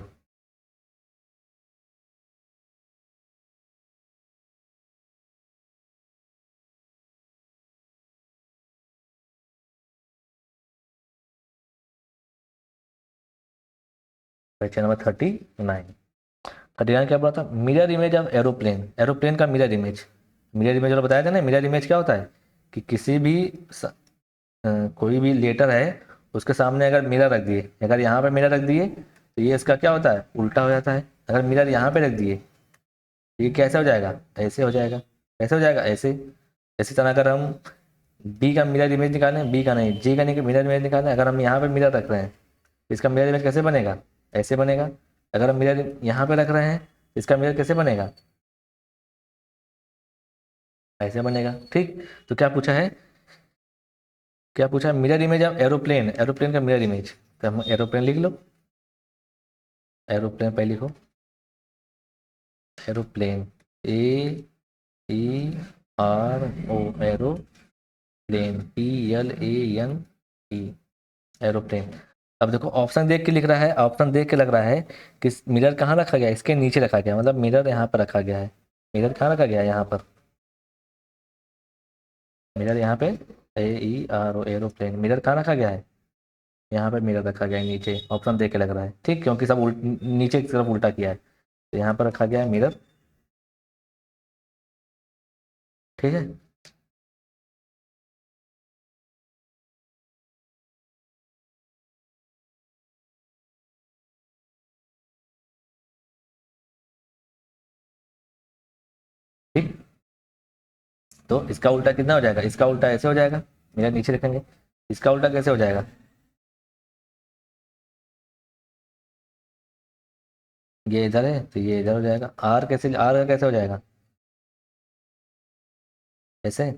क्वेश्चन नंबर 39 क्या बोला था? Mirror image of aeroplane, aeroplane का मिरर इमेज। मिरर इमेज वाला बताया था ना, मिरर इमेज क्या होता है कि किसी भी कोई भी लेटर है उसके सामने अगर मिरर रख दिए, अगर यहाँ पे मिरर रख दिए तो ये इसका क्या होता है, उल्टा हो जाता है। अगर मिरर यहाँ पे रख दिए तो ये कैसे हो जाएगा, ऐसे हो जाएगा। कैसे हो जाएगा, ऐसे। इसी तरह अगर हम बी का मिरर इमेज निकालें, बी का नहीं, जी का नहीं, मिरर इमेज निकालें, अगर हम यहाँ पे मिरर रख रहे हैं इसका मिरर इमेज कैसे बनेगा, ऐसे बनेगा। अगर हम मिरर यहाँ पे रख रहे हैं इसका मिरर कैसे बनेगा, ऐसे बनेगा। ठीक, तो क्या पूछा है, क्या पूछा है? Mirror image of aeroplane, aeroplane का मिरर इमेज। तो हम एरोप्लेन लिख लो, एरोप्लेन पहले लिखो, aeroplane, A E R O, aeroplane, PLAN E, aeroplane. अब देखो ऑप्शन देख के लिख रहा है, ऑप्शन देख के लग रहा है कि मिरर कहाँ रखा गया, इसके नीचे रखा गया, मतलब मिरर यहाँ पर रखा गया है। मिरर कहाँ रखा गया है, यहाँ पर मिरर, यहाँ पे AERO, एरोप्लेन, मिरर कहाँ रखा गया है, यहाँ पे मिरर रखा गया है नीचे, ऑप्शन देख के लग रहा है। ठीक, क्योंकि सब नीचे की तरफ उल्टा किया है, तो यहाँ पर रखा गया है मिरर। ठीक है, ठीक। तो इसका उल्टा कितना हो जाएगा, इसका उल्टा ऐसे हो जाएगा, मिरर नीचे रखेंगे। इसका उल्टा कैसे हो जाएगा, ये इधर है तो ये इधर हो जाएगा। आर कैसे, आर का कैसे हो जाएगा, ऐसे,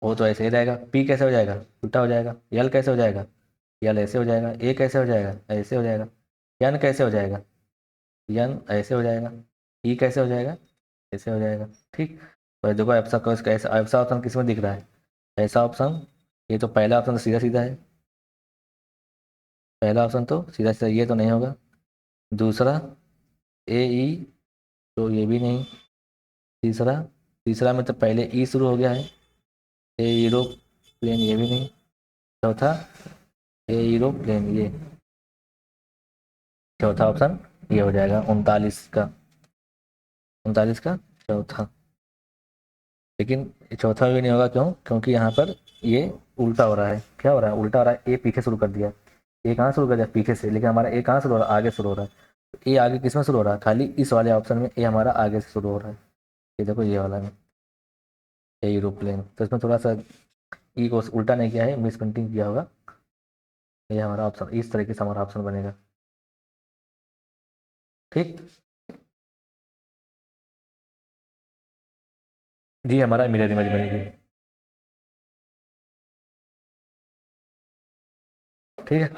वो तो ऐसे ही रहेगा। पी कैसे हो जाएगा, उल्टा हो जाएगा। यल कैसे हो जाएगा, यल ऐसे हो जाएगा। ए कैसे हो जाएगा, ऐसे हो जाएगा। यन कैसे हो जाएगा, यन ऐसे हो जाएगा। ई कैसे हो जाएगा, ऐसे हो जाएगा। ठीक, तो देखो ऐसा ऐसा ऐसा ऑप्शन किसमें दिख रहा है, ऐसा ऑप्शन। ये तो पहला ऑप्शन तो सीधा सीधा है, पहला ऑप्शन तो सीधा सीधा, ये तो नहीं होगा। दूसरा AE, तो ये भी नहीं। तीसरा, तीसरा में तो पहले ई शुरू हो गया है, ए यूरोप्लेन, ये भी नहीं। चौथा ए यूरोप्लेन, ये चौथा ऑप्शन ये हो जाएगा 39 का, 39 का चौथा। लेकिन ये चौथा भी नहीं होगा, क्यों? क्योंकि यहाँ पर ये उल्टा हो रहा है। क्या हो रहा है, उल्टा हो रहा है। ए पीछे शुरू कर दिया, ए कहाँ शुरू कर दिया, पीछे से। लेकिन हमारा ए कहाँ शुरू हो रहा है, आगे शुरू हो रहा है। तो ए आगे किस में शुरू हो रहा है, खाली इस वाले ऑप्शन में ए हमारा आगे से शुरू हो रहा है। ये देखो ये वाला में, ए यूरोप्लेन, तो इसमें थोड़ा सा ई को उल्टा नहीं किया है, मिस प्रिंटिंग किया होगा। ये हमारा ऑप्शन, इस तरीके से हमारा ऑप्शन बनेगा। ठीक, जी हमारा मिरर इमेज बनेगी। ठीक है,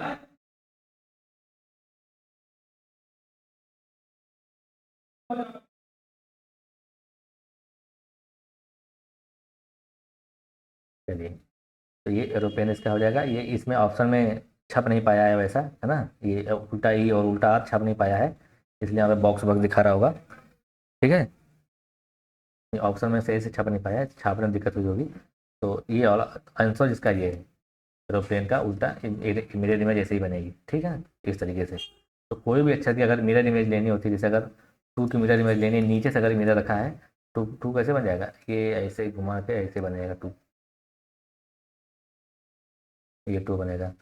चलिए। तो ये एरोप्लेन इसका हो जाएगा। ये इसमें ऑप्शन में छप नहीं पाया है वैसा, है ना, ये उल्टा ई और उल्टा आर छप नहीं पाया है, इसलिए यहाँ पे बॉक्स बॉक्स दिखा रहा होगा। ठीक है, ये ऑप्शन में सही से छप नहीं पाया है, छापने में दिक्कत हुई होगी। तो ये वाला आंसर जिसका ये है, एरोप्लेन का उल्टा मिरर इमेज ऐसे ही बनेगी। ठीक है, इस तरीके से। तो कोई भी अच्छा कि अगर मिरर इमेज लेनी होती है, जैसे अगर टू की मिरर इमेज लेनी है, नीचे से अगर मिरर रखा है तो टू कैसे बन जाएगा, ये ऐसे घुमा के ऐसे बनेगा टू, ये टू बनेगा।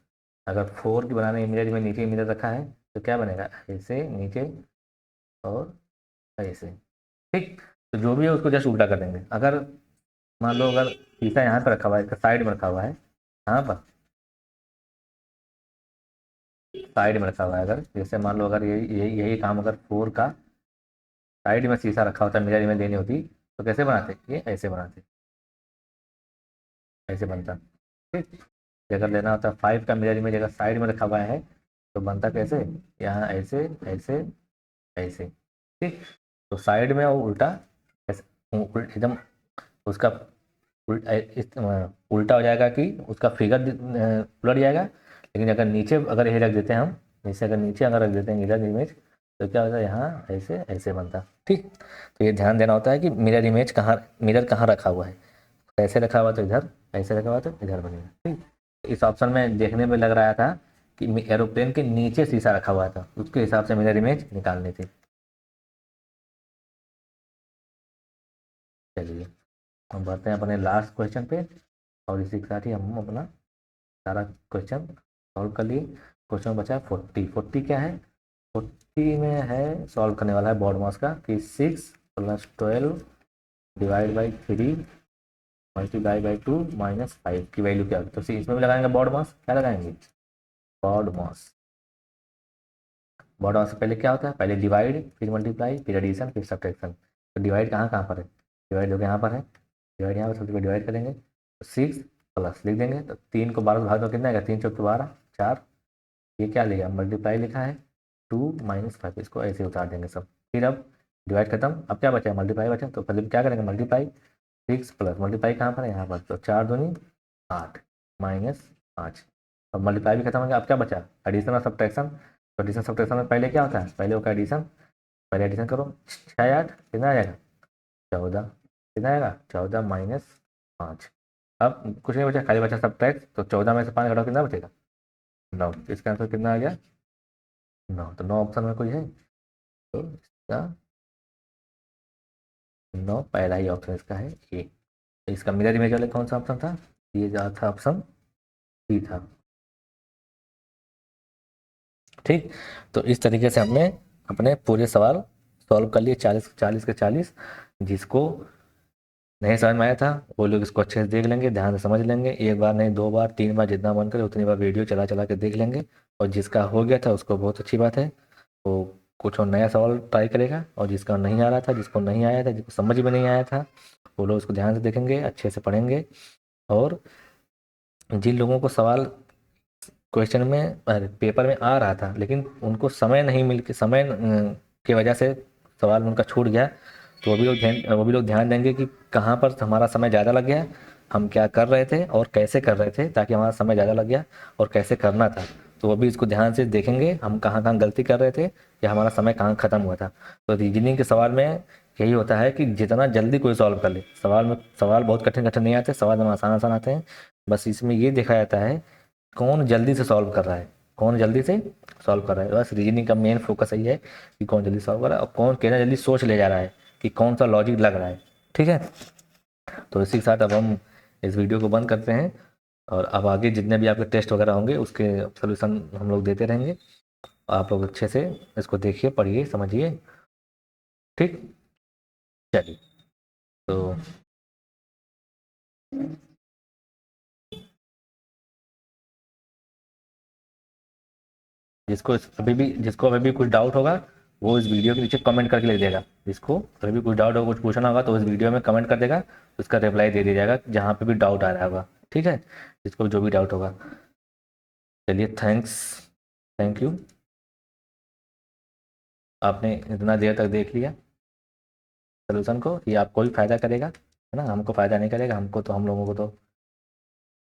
अगर फोर की बनाने मिरर में नीचे मिरर रखा है तो क्या बनेगा, ऐसे नीचे और ऐसे। ठीक, तो जो भी है उसको जस्ट उल्टा कर देंगे। अगर मान लो अगर शीशा यहाँ पर रखा हुआ है, इसका साइड में रखा हुआ है, यहाँ पर साइड में रखा हुआ है, अगर जैसे मान लो अगर यही काम अगर फोर का साइड में शीशा रखा होता, मिरर में देनी होती, तो कैसे बनाते, ये ऐसे बनाते, ऐसे बनता। ठीक, ये अगर लेना होता फाइव का मिरर इमेज अगर साइड में रखा हुआ है तो बनता कैसे, यहाँ ऐसे ऐसे ऐसे। ठीक, तो साइड में और उल्टा ऐसे, एकदम उसका उल्टा हो जाएगा कि उसका फिगर उलट जाएगा। लेकिन अगर नीचे अगर ये रख देते हैं हम, नीचे अगर रख देते हैं मिरर इमेज, तो क्या होता है यहाँ ऐसे ऐसे बनता। ठीक, तो ये ध्यान देना होता है कि मिरर कहाँ रखा हुआ है। ऐसे रखा हुआ तो इधर, ऐसे रखा हुआ तो इधर बनेगा। ठीक, इस ऑप्शन में देखने में लग रहा था कि एरोप्लेन के नीचे शीशा रखा हुआ था, उसके हिसाब से मिरर इमेज निकालनी थी। चलिए हम बढ़ते हैं अपने लास्ट क्वेश्चन पे, और इसी के साथ ही हम अपना सारा क्वेश्चन सॉल्व कर लिए। क्वेश्चन बचा है 40 क्या है, 40 में है सॉल्व करने वाला है बॉड मास का कि 6 + 12 डिवाइड बाई 3 मल्टीप्लाई बाई 2 - 5 की वैल्यू क्या होगी। तो इसमें भी लगाएंगे बॉड मास, क्या लगाएंगे बॉड मास। बॉड मास से पहले क्या होता है, पहले डिवाइड फिर मल्टीप्लाई फिर एडिशन फिर सब्ट्रैक्शन। तो डिवाइड कहाँ कहाँ पर है, डिवाइड हो गया यहाँ पर है, डिवाइड यहाँ पर सबसे पहले डिवाइड करेंगे तो 6 प्लस लिख देंगे। तो 3 को 12 से भाग दो कितना आएगा, 3 चौके 12 4। ये क्या लिखा मल्टीप्लाई लिखा है 2 - 5, इसको ऐसे उतार देंगे सब। फिर अब डिवाइड खत्म, अब क्या बचा मल्टीप्लाई बचा, तो पहले क्या करेंगे मल्टीप्लाई 6 प्लस मल्टीप्लाई कहाँ पर है यहाँ पर, तो 4 दूनी 8 -5। अब मल्टीप्लाई भी खत्म हो गया, अब क्या बचा एडिशन और सब्ट्रैक्शन। तो एडिशन सब्ट्रैक्शन में पहले क्या होता है, पहले होगा एडिशन, पहले एडिशन करो 6 8 कितना आ जाएगा 14, कितना आएगा 14 -5। अब कुछ नहीं बचा, खाली बचा सब्ट्रैक्ट, तो 14 में से 5 घटाओ कितना बचेगा 9। तो इसका आंसर कितना आ गया 9। तो 9 ऑप्शन में कोई है, तो इसका 9 पहला ही ऑप्शन इसका है ए। तो इसका मिरर इमेज वाले कौन सा ऑप्शन था, ये जो था ऑप्शन सी था। ठीक, तो इस तरीके से हमने अपने पूरे सवाल सॉल्व कर लिए 40 के 40। जिसको नहीं समझ में आया था वो लोग इसको अच्छे से देख लेंगे, ध्यान से समझ लेंगे, एक बार नहीं 2 बार 3 बार जितना मन करे उतनी बार वीडियो चला चला के देख लेंगे। और जिसका हो गया था उसको बहुत अच्छी बात है, वो कुछ और नया सवाल ट्राई करेगा। और जिसका नहीं आ रहा था, जिसको नहीं आया था, जिसको समझ में नहीं आया था, वो लोग उसको ध्यान से देखेंगे, अच्छे से पढ़ेंगे। और जिन लोगों को सवाल क्वेश्चन में पेपर में आ रहा था लेकिन उनको समय नहीं मिल के समय की वजह से सवाल उनका छूट गया, तो वो भी लोग ध्यान देंगे कि कहाँ पर हमारा समय ज़्यादा लग गया, हम क्या कर रहे थे और कैसे कर रहे थे ताकि हमारा समय ज़्यादा लग गया, और कैसे करना था। तो वो भी इसको ध्यान से देखेंगे हम कहाँ कहाँ गलती कर रहे थे या हमारा समय कहाँ ख़त्म हुआ था। तो रीजनिंग के सवाल में यही होता है कि जितना जल्दी कोई सॉल्व कर ले, सवाल बहुत कठिन कठिन नहीं आते, सवाल में आसान आसान आते हैं। बस इसमें ये देखा जाता है कौन जल्दी से सॉल्व कर रहा है, कौन जल्दी से सॉल्व कर रहा है। बस रीजनिंग का मेन फोकस यही है कि कौन जल्दी सॉल्व कर रहा है और कौन कितना जल्दी सोच ले जा रहा है कि कौन सा लॉजिक लग रहा है। ठीक है, तो इसी के साथ अब हम इस वीडियो को बंद करते हैं, और अब आगे जितने भी आपके टेस्ट वगैरह होंगे उसके सोल्यूशन हम लोग देते रहेंगे। आप लोग अच्छे से इसको देखिए, पढ़िए, समझिए। ठीक, चलिए। तो जिसको अभी भी कुछ डाउट होगा वो इस वीडियो के नीचे कमेंट करके लिख देगा। जिसको अभी भी कुछ डाउट होगा, कुछ पूछना होगा, तो इस वीडियो में कमेंट कर देगा, उसका रिप्लाई दे दिया जाएगा जहाँ पे भी डाउट आ रहा होगा। ठीक है, जिसको जो भी डाउट होगा। चलिए, थैंक यू, आपने इतना देर तक देख लिया सोल्यूशन को। ये आपको भी फायदा करेगा, है ना, हमको फायदा नहीं करेगा, हमको तो हम लोगों को तो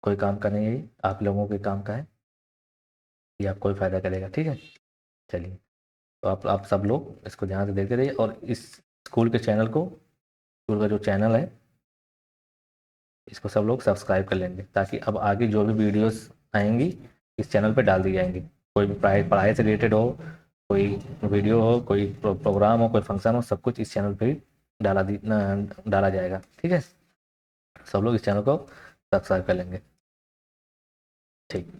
कोई काम का नहीं है, ये आप लोगों के काम का है, ये आपको भी फायदा करेगा। ठीक है, चलिए। तो आप सब लोग इसको ध्यान से देखते रहिए, और इस स्कूल के चैनल को, स्कूल का जो चैनल है इसको सब लोग सब्सक्राइब कर लेंगे, ताकि अब आगे जो भी वीडियोस आएंगी इस चैनल पे डाल दी जाएंगी। कोई भी पढ़ाई पढ़ाई से रिलेटेड हो, कोई वीडियो हो, कोई प्रोग्राम हो, कोई फंक्शन हो, सब कुछ इस चैनल पे ही डाला जाएगा। ठीक है, सब लोग इस चैनल को सब्सक्राइब कर लेंगे। ठीक।